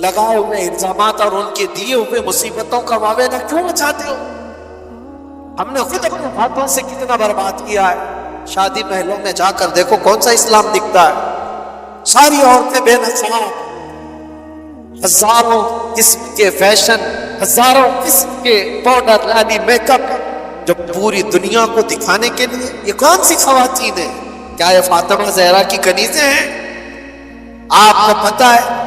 لگائے ہوئے الزامات اور ان کے دیے ہوئے مصیبتوں کا واویلا کیوں چاہتے ہو؟ ہم نے خود اپنے ہاتھوں سے کتنا برباد کیا ہے۔ شادی محلوں میں جا کر دیکھو کون سا اسلام دکھتا ہے، ساری عورتیں بے نقاب، ہزاروں قسم کے فیشن، ہزاروں قسم کے پاؤڈر یعنی میک اپ، جو پوری دنیا کو دکھانے کے لیے۔ یہ کون سی خواتین ہیں؟ کیا یہ فاطمہ زہرا کی کنیزیں ہیں؟ آپ کو پتا ہے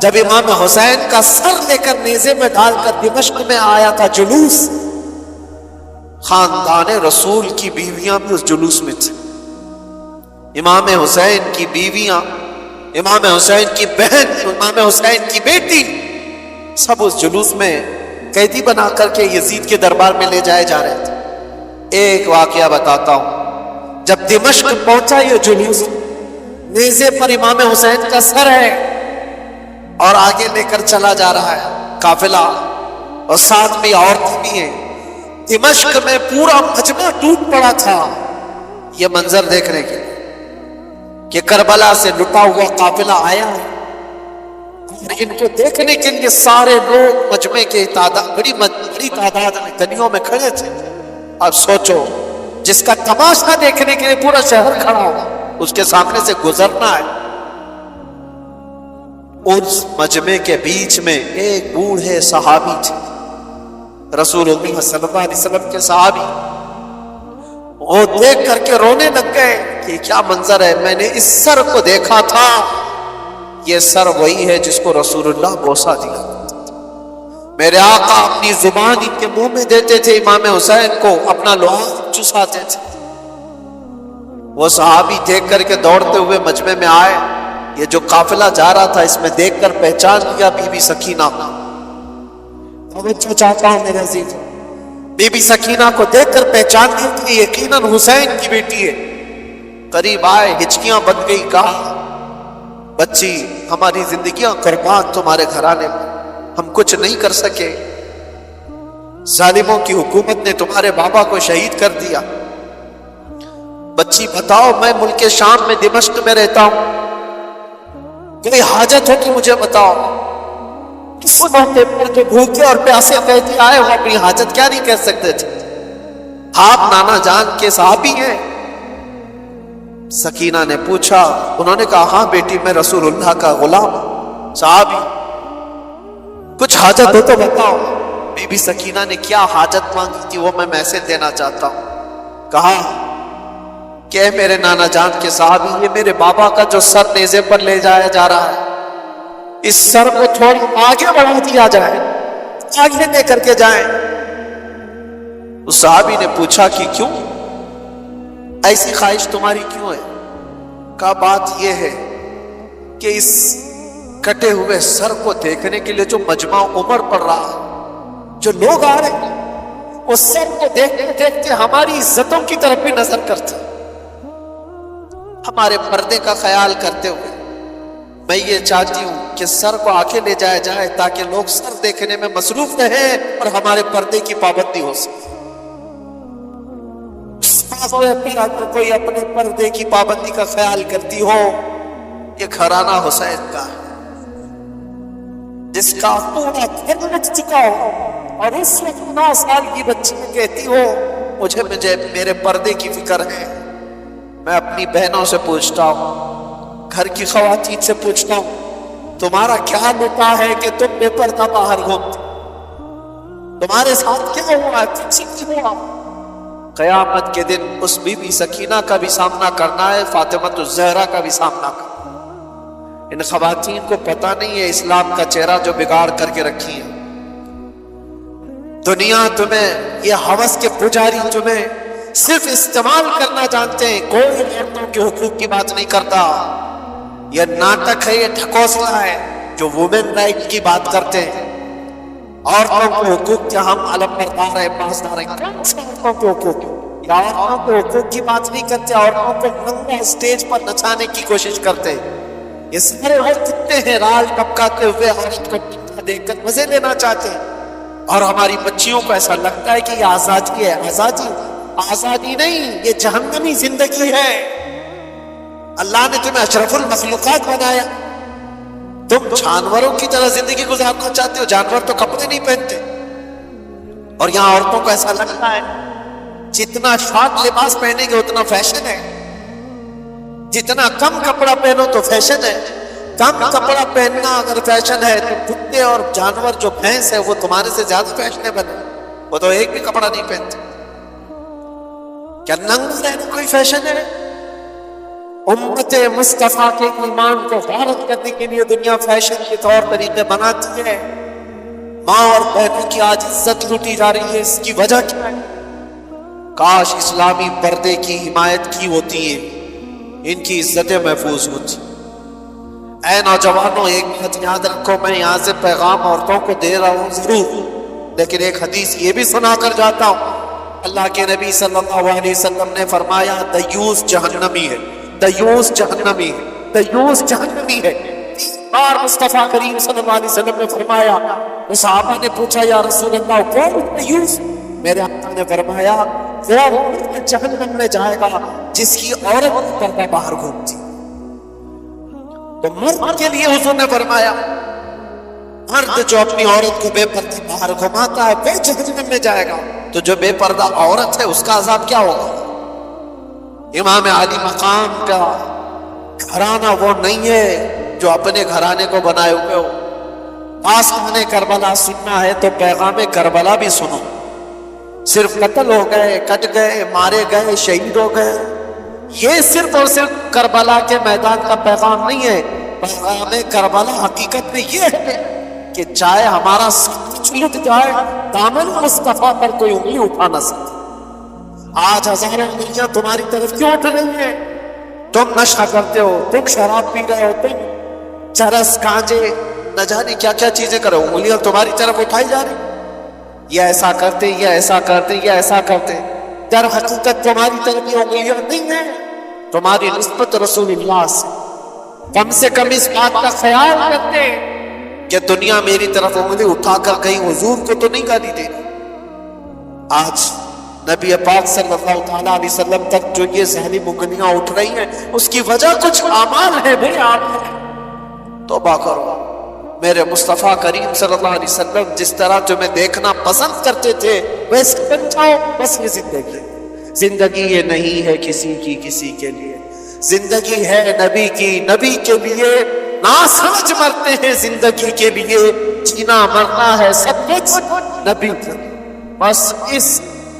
جب امام حسین کا سر لے کر نیزے میں ڈال کر دمشق میں آیا تھا جلوس، خاندان رسول کی بیویاں بھی اس جلوس میں تھے، امام حسین کی بیویاں، امام حسین کی بہن، امام حسین کی بیٹی، سب اس جلوس میں قیدی بنا کر کے یزید کے دربار میں لے جائے جا رہے تھے۔ ایک واقعہ بتاتا ہوں، جب دمشق پہنچا یہ جلوس، نیزے پر امام حسین کا سر ہے اور آگے لے کر چلا جا رہا ہے قافلہ، اور ساتھ میں عورتیں بھی ہیں۔ دمشق میں پورا مجمع ٹوٹ پڑا تھا یہ منظر دیکھنے کے لیے کہ کربلا سے لٹا ہوا قافلہ آیا ہے، اور ان کو دیکھنے کے لیے سارے لوگ مجمع کے بڑی تعداد میں گلیوں میں کھڑے تھے۔ اب سوچو، جس کا تماشا دیکھنے کے لیے پورا شہر کھڑا ہوا، اس کے سامنے سے گزرنا ہے۔ اس مجمع کے بیچ میں ایک بوڑھے صحابی تھے، رسول اللہ صلی اللہ علیہ وسلم کے صحابی، وہ دیکھ کر کے رونے لگ گئے کہ کیا منظر ہے، میں نے اس سر کو دیکھا تھا، یہ سر وہی ہے جس کو رسول اللہ بوسہ دیا، میرے آقا اپنی زبان ان کے منہ میں دیتے تھے، امام حسین کو اپنا لعاب چساتے تھے۔ وہ صحابی دیکھ کر کے دوڑتے ہوئے مجمع میں آئے، یہ جو قافلہ جا رہا تھا اس میں دیکھ کر پہچان لیا بی بی سکینہ، توجہ چاہتا ہوں میرے عزیز، بی بی سکینہ کو دیکھ کر پہچان لیا کہ یقیناً حسین کی بیٹی ہے۔ قریب آئے، ہچکیاں بن گئی، کہا بچی ہماری زندگیاں قربان تمہارے گھرانے میں، ہم کچھ نہیں کر سکے، ظالموں کی حکومت نے تمہارے بابا کو شہید کر دیا، بچی بتاؤ میں ملک شام میں دمشق میں رہتا ہوں، کوئی حاجت ہو تو مجھے بتاؤ۔ اس موقع پر جو بھوکے اور پیاسے قیدی آئے وہ اپنی حاجت کیا نہیں کہہ سکتے تھے۔ آپ نانا جان کے صحابی ہیں؟ سکینہ نے پوچھا، انہوں نے کہا ہاں بیٹی میں رسول اللہ کا غلام ہوں۔ صحابی، کچھ حاجت ہو تو بتاؤ۔ بی بی سکینہ نے کیا حاجت مانگی تھی وہ میں میسج دینا چاہتا ہوں۔ کہا کہ میرے نانا جان کے صحابی، یہ میرے بابا کا جو سر نیزے پر لے جایا جا رہا ہے، اس سر کو تھوڑا آگے بڑھا دیا جائے، آگے لے کر کے جائیں۔ اس صحابی نے پوچھا کہ کیوں، ایسی خواہش تمہاری کیوں ہے؟ کہا بات یہ ہے کہ اس کٹے ہوئے سر کو دیکھنے کے لیے جو مجمع عمر پڑ رہا ہے، جو لوگ آ رہے ہیں، اس سر کو دیکھتے دیکھتے ہماری عزتوں کی طرف بھی نظر کرتے، ہمارے پردے کا خیال کرتے ہوئے میں یہ چاہتی ہوں کہ سر کو آگے لے جایا جائے تاکہ لوگ سر دیکھنے میں مصروف رہیں اور ہمارے پردے کی پابندی ہو سکے۔ اگر کوئی اپنے پردے کی پابندی کا خیال کرتی ہو، یہ گھرانہ حسین کا ہے جس کا پورا گھر مچ چکا ہو، اور اس وقت 9 سال کی بچی کہتی ہو مجھے میرے پردے کی فکر ہے۔ میں اپنی بہنوں سے پوچھتا ہوں، گھر کی خواتین سے پوچھتا ہوں، تمہارا کیا لٹا ہے کہ تم بے پردہ باہر گھومتے؟ تمہارے ساتھ کیا ہوا ہے؟ کچھ نہیں ہوا۔ قیامت کے دن اس بی بی سکینہ کا بھی سامنا کرنا ہے، فاطمہ الزہرا کا بھی سامنا کرنا۔ ان خواتین کو پتہ نہیں ہے اسلام کا چہرہ جو بگاڑ کر کے رکھی ہے۔ دنیا تمہیں، یہ ہوس کے پجاری تمہیں صرف استعمال کرنا جانتے ہیں، کوئی عورتوں کے حقوق کی بات نہیں کرتا۔ یہ ناٹک ہے، یہ ڈھکوسلا ہے جو وومن رائٹ کی بات کرتے ہیں۔ عورتوں کے حقوق کیا ہم علم بردار ہیں، پاسدار ہیں؟ کون سے عورتوں کے حقوق؟ یا عورتوں کے حقوق کی بات نہیں کرتے، عورتوں کو ننگا اسٹیج پر نچانے کی کوشش کرتے۔ یہ سارے لوگ کتنے ہیں رال ٹپکاتے ہوئے عورت کو دیکھ کر مزے لینا چاہتے ہیں، اور ہماری بچیوں کو ایسا لگتا ہے کہ یہ آزادی ہے۔ آزادی نہیں، یہ جہنمی زندگی ہے۔ اللہ نے تمہیں اشرف المخلوقات بنایا، تم جانوروں کی طرح زندگی گزارنا چاہتے ہو؟ جانور تو کپڑے نہیں پہنتے، اور یہاں عورتوں کو ایسا لگتا ہے جتنا شارٹ لباس پہنیں گے اتنا فیشن ہے، جتنا کم کپڑا پہنو تو فیشن ہے۔ کم کپڑا پہننا اگر فیشن ہے تو کتے اور جانور جو بھینس ہے وہ تمہارے سے زیادہ فیشنیبل ہے، وہ تو ایک بھی کپڑا نہیں پہنتے۔ کیا ننگا رہنا کوئی فیشن ہے؟ امت مصطفیٰ کے ایمان کو غارت کرنے کے لیے دنیا فیشن کے طور طریقے بناتی ہے۔ ماں اور بہنوں کی آج عزت لوٹی جا رہی ہے، اس کی وجہ کیا ہے؟ کاش اسلامی پردے کی حمایت کی ہوتی ہے، ان کی عزتیں محفوظ ہوتی۔ اے نوجوانوں، ایک بات یاد رکھو، میں یہاں سے پیغام عورتوں کو دے رہا ہوں ضرور، لیکن ایک حدیث یہ بھی سنا کر جاتا ہوں۔ اللہ کے نبی صلی اللہ علیہ وسلم نے فرمایا دیوس جہنمی ہے، دیوس جہنمی ہے، دیوس جہنمی ہے۔ بار مصطفیٰ کریم صلی اللہ علیہ وسلم نے فرمایا، صحابہ نے پوچھا یا رسول اللہ کون دیوس؟ میرے آقا نے فرمایا وہ جہنم میں جائے گا جس کی عورت پردہ باہر گھومتی۔ تو مرد کے لیے حضور نے فرمایا مرد جو اپنی عورت کو بے پردہ باہر گھماتا ہے وہ جہنم میں جائے گا، تو جو بے پردہ عورت ہے اس کا عذاب کیا ہوگا؟ امام علی مقام کا گھرانہ وہ نہیں ہے جو اپنے گھرانے کو بنائے ہوئے ہو۔ آسمان کربلا سننا ہے تو پیغام کربلا بھی سنو۔ صرف قتل ہو گئے، کٹ گئے، مارے گئے، شہید ہو گئے، یہ صرف اور صرف کربلا کے میدان کا پیغام نہیں ہے۔ پیغام کربلا حقیقت میں یہ ہے کہ چاہے ہمارا سب کچھ لٹ جائے، دامن مصطفیٰ پر کوئی انگلی اٹھا نہ سکے۔ آج ہزاروں انگلیاں تمہاری طرف کیوں اٹھ رہی ہیں؟ تم نشہ کرتے ہو، تم شراب پی رہے ہو، تم چرس گانجے نہ جانے کیا کیا چیزیں کرو، انگلیاں تمہاری طرف اٹھائی جا رہی، یہ ایسا کرتے، یہ ایسا کرتے، یہ ایسا کرتے۔ در حقیقت تمہاری طرف یہ انگلیاں نہیں ہیں، تمہاری نسبت رسول اللہ سے کم اس بات کا خیال کرتے کہ دنیا میری طرف انگلی اٹھا کر کہیں حضور کو تو نہیں گالی دے۔ آج نبی پاک صلی اللہ تعالیٰ علیہ وسلم تک جو یہ ذہنی انگلیاں اٹھ رہی ہیں اس کی وجہ کچھ اعمال ہے، میرے اعمال ہے۔ توبہ کرو۔ میرے مصطفیٰ کریم صلی اللہ علیہ وسلم جس طرح تمہیں دیکھنا پسند کرتے تھے ویسے بن جاؤ، بس یہ زندگی۔ زندگی یہ نہیں ہے کسی کی کسی کے لیے، زندگی ہے نبی کی، نبی کے لیے نہ سمجھ مرتے ہیں، زندگی کے لیے جینا مرنا ہے سب کچھ نبی کے۔ بس اس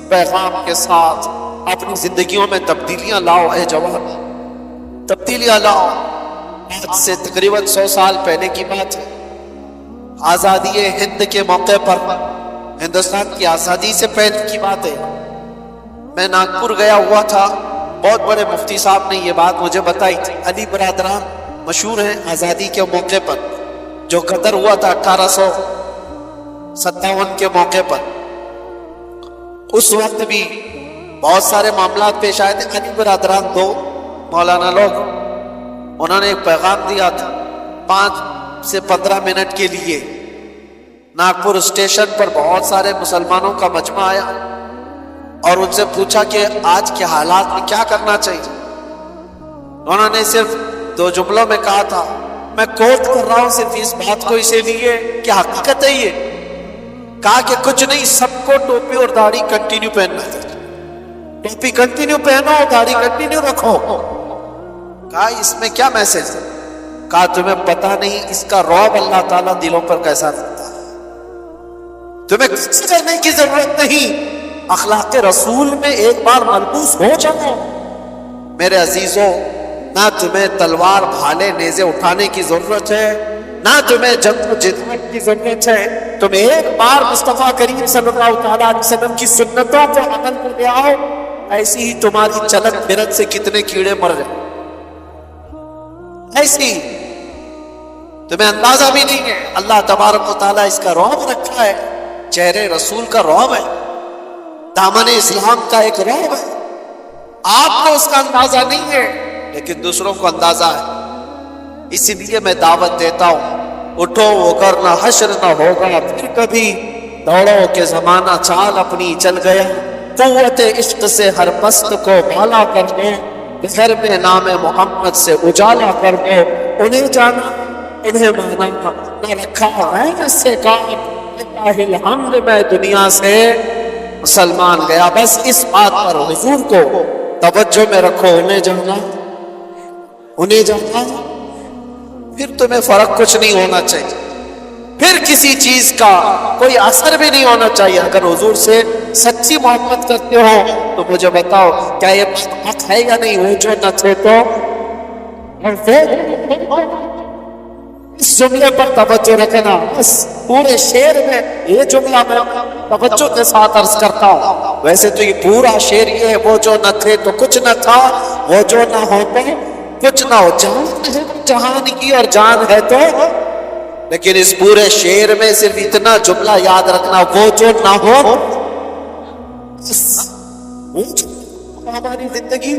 پیغام کے ساتھ اپنی زندگیوں میں تبدیلیاں لاؤ۔ اے جوان، تبدیلیاں لاؤ۔ آج سے تقریباً 100 سال پہلے کی بات ہے، آزادی ہند کے موقع پر، ہندوستان کی آزادی سے پہلے کی بات ہے، میں ناگپور گیا ہوا تھا۔ بہت بڑے مفتی صاحب نے یہ بات مجھے بتائی تھی۔ علی برادران مشہور ہیں آزادی کے موقع پر، جو قدر ہوا تھا 1857 کے موقع پر، اس وقت بھی بہت سارے معاملات پیش آئے تھے۔ علی برادران دو مولانا لوگ، انہوں نے ایک پیغام دیا تھا 5 سے 15 منٹ کے لیے۔ ناگپور اسٹیشن پر بہت سارے مسلمانوں کا مجمع آیا اور ان سے پوچھا کہ آج کے حالات میں کیا کرنا چاہیے۔ انہوں نے صرف 2 جملوں میں کہا تھا، میں کوٹ کر رہا ہوں صرف اس بات کو اسے لیے کہ حقیقت ہے یہ، کہا کہ کچھ نہیں، سب کو ٹوپی اور داڑھی کنٹینیو پہننا چاہیے، ٹوپی کنٹینیو پہنو، داڑھی کنٹینیو رکھو۔ کہا اس میں کیا میسج ہے؟ کہا تمہیں پتا نہیں اس کا رعب اللہ تعالیٰ دلوں پر کیسا رکھتا ہے، تمہیں کچھ کرنے کی ضرورت نہیں، اخلاق رسول میں ایک بار ملبوس ہو جاؤ۔ میرے عزیزوں، نہ تمہیں تلوار بھالے نیزے اٹھانے کی ضرورت ہے، نہ تمہیں جنگ و جدال کی ضرورت ہے، تم ایک بار مصطفیٰ کریم صلی اللہ تعالیٰ علیہ وسلم کی سنتوں کو عمل میں لے آؤ، ایسی ہی تمہاری چلن پھرن سے کتنے کیڑے مر جائیں، ایسی تمہیں اندازہ بھی نہیں ہے۔ اللہ تبارک و تعالیٰ اس کا رعب رکھا ہے۔ چہرے رسول کا رعب ہے، دامن اسلام کا ایک رعب ہے. آپ کو اس کا اندازہ نہیں ہے لیکن دوسروں کو اندازہ ہے. اسی لیے میں دعوت دیتا ہوں، اٹھو وگرنہ حشر نہ ہوگا پھر کبھی، دوڑو کہ زمانہ چال اپنی چل گیا. قوت عشق سے ہر پست کو بالا کر دو، گھر میں نام محمد سے اجالا کر دو. انہیں جانا انہیں مانا نہ رکھا ہے سے کام، للہ الحمد میں دنیا سے مسلمان گیا. بس اس بات پر حضور کو توجہ میں رکھو، انہیں جانا انہیں جانا، پھر تمہیں فرق کچھ نہیں ہونا چاہیے، پھر کسی چیز کا کوئی اثر بھی نہیں ہونا چاہیے. اگر حضور سے سچی محبت کرتے ہو تو مجھے بتاؤ کیا یہ بات حق ہے یا نہیں؟ وہ جو نہ تھے تو اس جملے پر توجہ رکھنا. بس پورے شعر میں یہ جملہ میں توجہ کے ساتھ عرض کرتا ہوں. ویسے تو یہ پورا شعر یہ ہے، وہ جو نہ تھے تو کچھ نہ تھا، وہ جو نہ ہو تو کچھ نہ ہو. جہان کی اور جان ہے تو، لیکن اس پورے شعر میں صرف اتنا جملہ یاد رکھنا، وہ جو نہ ہو. ہماری زندگی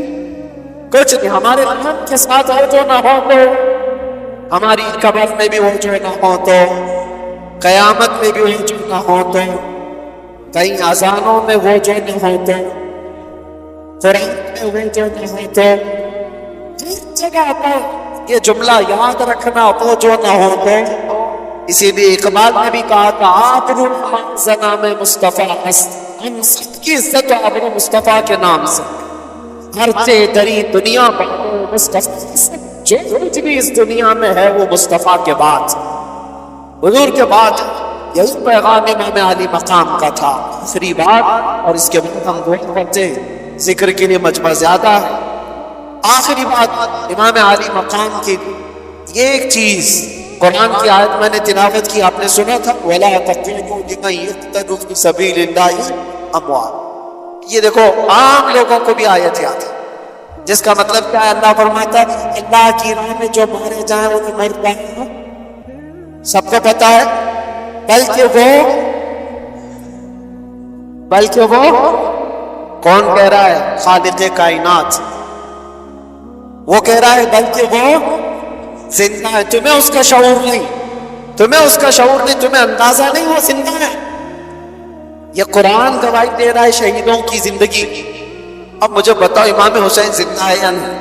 کچھ نہیں، ہمارے نام کے ساتھ وہ جو نہ ہو تو، ہماری قبر میں بھی وہ جو نہ ہو تو، قیامت میں بھی وہ جو نہ ہو تو، کئی اذانوں میں وہ جو نہ ہو تو، قرآن میں وہ جو نہ ہو تو، ہر جگہ پر یہ جملہ یاد رکھنا، وہ جو نہ ہو تو. اسی لیے اقبال نے بھی کہا تھا، آپ نام مصطفیٰ ہست، ہم سب کی عزت ابر مصطفیٰ کے نام سے. ہر دری دنیا پر مصطفیٰ، جو کچھ بھی اس دنیا میں ہے وہ مصطفیٰ کے بعد، حضور کے بعد. یہی پیغام امام علی مقام کا تھا. آخری بات، اور اس کے بعد ہم دعا کرتے ہیں، ذکر کے لیے مجمع زیادہ ہے. آخری بات امام علی مقام کی یہ ایک چیز، قرآن کی آیت میں نے تلاوت کی، آپ نے سنا تھا، وَلَا تَقْتُلُوا لِمَن يَقْتَلُوا فِي سَبِيلِ اللَّهِ أَمْوَاتًا. یہ دیکھو عام لوگوں کو بھی آیت یاد ہے، جس کا مطلب کیا ہے؟ اللہ فرماتا ہے اللہ کی راہ میں جو مارے جائیں وہ تو مر جائیں، سب کو پتا ہے. بلکہ وہ کون کہہ رہا ہے؟ خالق کائنات. وہ کہہ رہا ہے بلکہ وہ زندہ ہے. تمہیں اس کا شعور نہیں، تمہیں اس کا شعور نہیں، تمہیں اندازہ نہیں وہ زندہ ہے. یہ قرآن گواہی دے رہا ہے شہیدوں کی زندگی. اب مجھے بتاؤ امام حسین زندہ ہے یا نہیں؟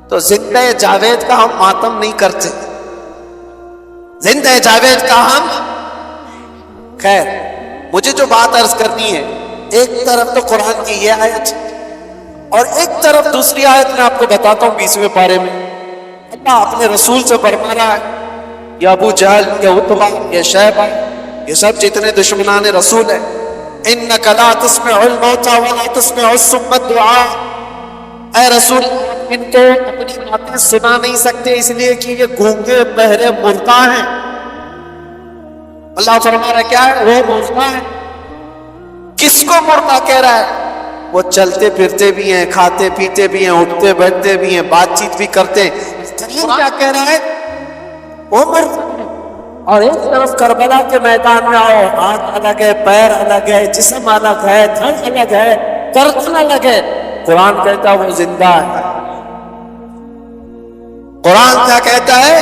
تو زندہ جاوید کا ہم ماتم نہیں کرتے، زندہ جاوید کا ہم. خیر، مجھے جو بات عرض کرنی ہے، ایک طرف تو قرآن کی یہ آیت اور ایک طرف دوسری آیت میں آپ کو بتاتا ہوں 20ویں پارے میں اللہ اپنے رسول سے فرما رہا ہے، یا ابو جہل، یا عتبہ، یا شیبہ، یہ سب جتنے دشمنان رسول ہیں، انک لا تسمع الموتى ولا تسمع الصم الدعاء. اے رسول، ان کو اپنی باتیں سنا نہیں سکتے اس لیے کہ یہ گونگے بہرے مردہ ہیں. اللہ فرما رہا ہے کیا ہے؟ وہ مردہ ہے. کس کو مردہ کہہ رہا ہے؟ وہ چلتے پھرتے بھی ہیں، کھاتے پیتے بھی ہیں، اٹھتے بیٹھتے بھی ہیں، بات چیت بھی کرتے ہیں. کیا کہہ رہا ہے؟ وہ مردہ. اور ایک طرف کربلا کے میدان میں آؤ، ہاتھ الگ ہے، پیر الگ ہے، جسم الگ ہے، دھڑ الگ ہے، گردن الگ ہے. قرآن کہتا ہے وہ زندہ ہے. قرآن کیا کہتا ہے؟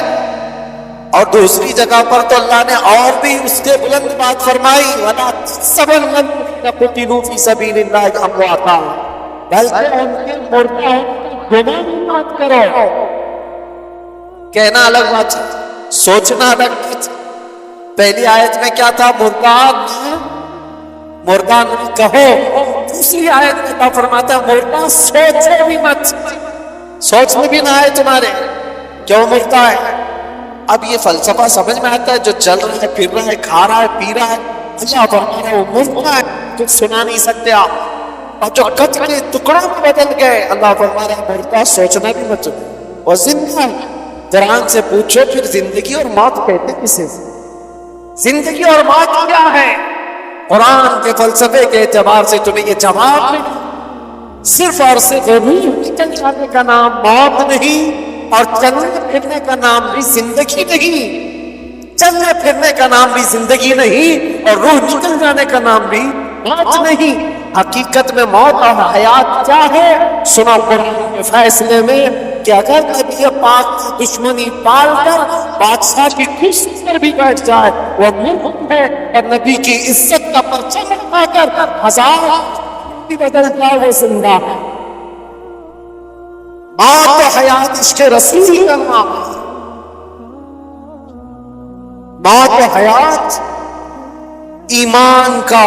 اور دوسری جگہ پر تو اللہ نے اور بھی اس کے بلند بات فرمائی، وَلَا تَحْسَبَنَّ الَّذِينَ قُتِلُوا فِي سَبِيلِ اللَّهِ أَمْوَاتًا، بلکہ ان کے مردہ گمان مت کرو. کہنا الگ بات، سوچنا الگ بات. پہلی آیت میں کیا تھا؟ مردہ نہ کہو. دوسری آیت میں کیا فرماتا ہے؟ مردہ سوچو بھی مت، سوچ میں بھی نہ آئے تمہارے کیوں مردہ ہے. اب یہ فلسفہ سمجھ میں آتا ہے؟ جو چل رہا ہے، پھر رہا ہے، کھا رہا ہے، پی رہا ہے، اللہ فرما رہا ہے وہ مردہ ہے، کچھ سنا نہیں سکتے آپ. اور جو قطع کے ٹکڑوں میں بدل گئے، اللہ فرما رہا ہے مردہ سوچنا بھی مت. اور زندہ ہے. قرآن سے پوچھو پھر زندگی اور موت کہتے کسے؟ زندگی اور موت کیا ہے؟ قرآن کے فلسفے کے اعتبار سے تمہیں یہ جواب نہیں. صرف اور صرف روح نکل جانے کا نام موت نہیں، اور چلنے پھرنے کا نام بھی زندگی نہیں. چلنے پھرنے کا نام بھی زندگی نہیں اور روح نکل جانے کا نام بھی موت نہیں۔ حقیقت میں موت اور حیات کیا ہے؟ سنا قرآن کے فیصلے میں کہ اگر نبی پاک کی دشمنی پال کر بادشاہ کی کرسی پر بھی بیٹھ جائے وہ مرد ہے، اور نبی کی عزت کا پرچم اٹھا کر ہزار بھی بدل جائے وہ زندہ ہے۔ موت و حیات عشق رسول کا نام ہے۔ موت و حیات ایمان کا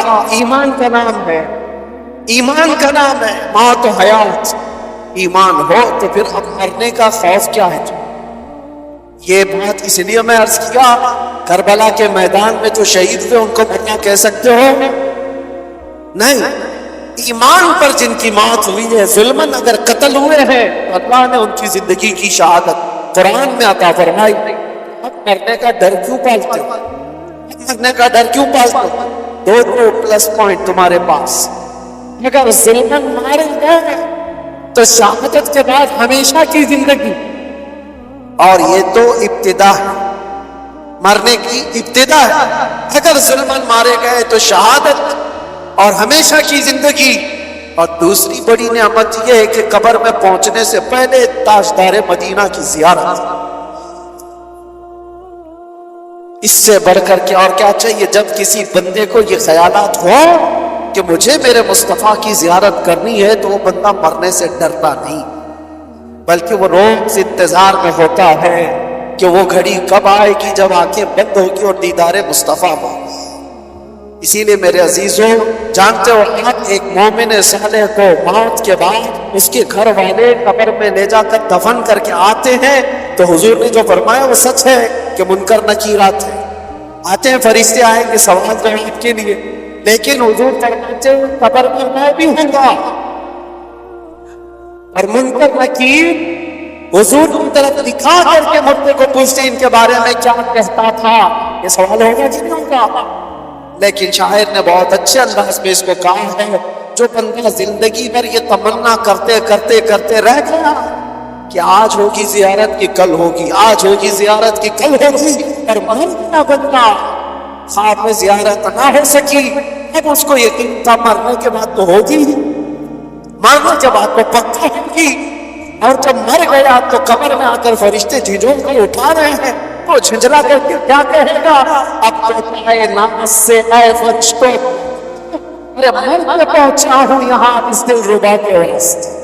نام ہے، ایمان کا نام ہے موت و حیات۔ ایمان ہو تو پھر اب مرنے کا خوف کیا ہے؟ یہ بات اس لیے میں عرض کیا، کربلا کے میدان میں جو شہید ہوئے ان کو مرنا کہہ سکتے ہو؟ نہیں، ایمان پر جن کی موت ہوئی ہے، ظلمن اگر قتل ہوئے ہیں تو اللہ نے ان کی زندگی کی شہادت قرآن میں عطا فرمائی۔ اب مرنے کا ڈر کیوں پالتے ہو؟ مرنے کا ڈر کیوں پالتے ہو؟ دو پلس پوائنٹ تمہارے پاس۔ اگر ظلمن مارے گئے تو شہادت کے بعد ہمیشہ کی زندگی، اور یہ تو ابتدا ہے، مرنے کی ابتدا ہے۔ اگر ظلمن مارے گئے تو شہادت اور ہمیشہ کی زندگی، اور دوسری بڑی نعمت یہ ہے کہ قبر میں پہنچنے سے پہلے تاجدار مدینہ کی زیارت۔ اس سے بڑھ کر کے اور کیا چاہیے؟ جب کسی بندے کو یہ خیالات ہو کہ مجھے میرے مصطفیٰ کی زیارت کرنی ہے تو وہ بندہ مرنے سے ڈرتا نہیں، بلکہ وہ روز انتظار میں ہوتا ہے کہ وہ گھڑی کب آئے گی جب آنکھیں بند ہوگی اور دیدار مصطفیٰ ہوگا۔ اسی لیے میرے عزیزوں، جانتے ہو آپ ایک مومن صالح کو موت کے بعد اس کے گھر والے قبر میں لے جا کر دفن کر کے آتے ہیں تو حضور نے جو فرمایا وہ سچ ہے کہ منکر نکیرات ہیں، آتے ہیں، فرشتے آئیں گے سوال جواب کے لیے، لیکن حضور فرماتے ہیں قبر میں میں بھی ہوں گا، اور منکر نکیر حضور کی طرف دکھا کر کے مردے کو پوچھتے ہیں ان کے بارے میں کیا کہتا تھا، یہ سوال ہوگا کہ نہیں ہوگا؟ لیکن شاعر نے بہت اچھے انداز میں اس کو کہا ہے، جو بندہ زندگی بھر یہ تمنا کرتے کرتے کرتے رہ گیا کہ آج ہوگی زیارت کی کل ہوگی، آج ہوگی زیارت کی کل ہوگی، اور مر گیا بندہ، خواب میں زیارت نہ ہو سکی، اب اس کو یقین تھا مرنے کے بعد تو ہوگی، مرنے کے بعد تو پکا ہوگی، اور جب مر گیا تو قبر میں آ کر فرشتے جھنجھوڑ کر اٹھا رہے ہیں، وہ جھنجھلا کر کے کیا کہے گا؟ اب تو اے ناس سے اے فرشتوں، میرے مر میں پہنچا ہوں یہاں اس دل ربا کے واسطے،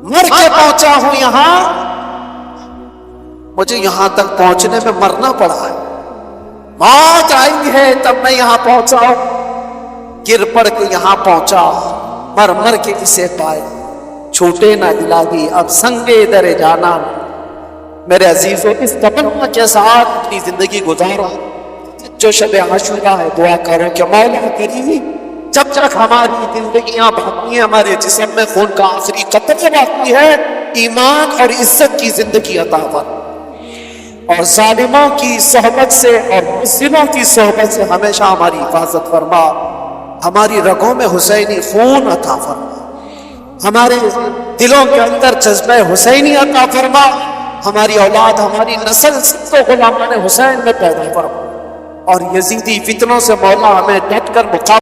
مر کے پہنچا ہوں یہاں، مجھے یہاں تک پہنچنے میں مرنا پڑا ہے، موت آئی ہے تب میں یہاں پہنچا ہوں، گر پڑ کے یہاں پہنچا، مر مر کے اسے پائے، چھوٹے نہ الہی اب سنگے در جانا۔ میرے عزیزوں، اس تمنا کے ساتھ اپنی زندگی گزارو۔ جو شب عاشورہ ہے دعا کرو کہ مولا کریم جب تک ہماری زندگیاں باقی ہیں، ہمارے جسم میں خون کا آخری قطرہ باقی ہے، ایمان اور عزت کی زندگی عطا فرما، اور ظالموں کی صحبت سے اور مجرموں کی صحبت سے ہمیشہ ہماری حفاظت فرما، ہماری رگوں میں حسینی خون عطا فرما، ہمارے دلوں کے اندر جذبہ حسینی عطا فرما، ہماری اولاد ہماری نسل سب کو غلامان حسین میں پیدا فرما، اور یزیدی فتنوں سے مولا ہمیں ڈٹ کر مقابلہ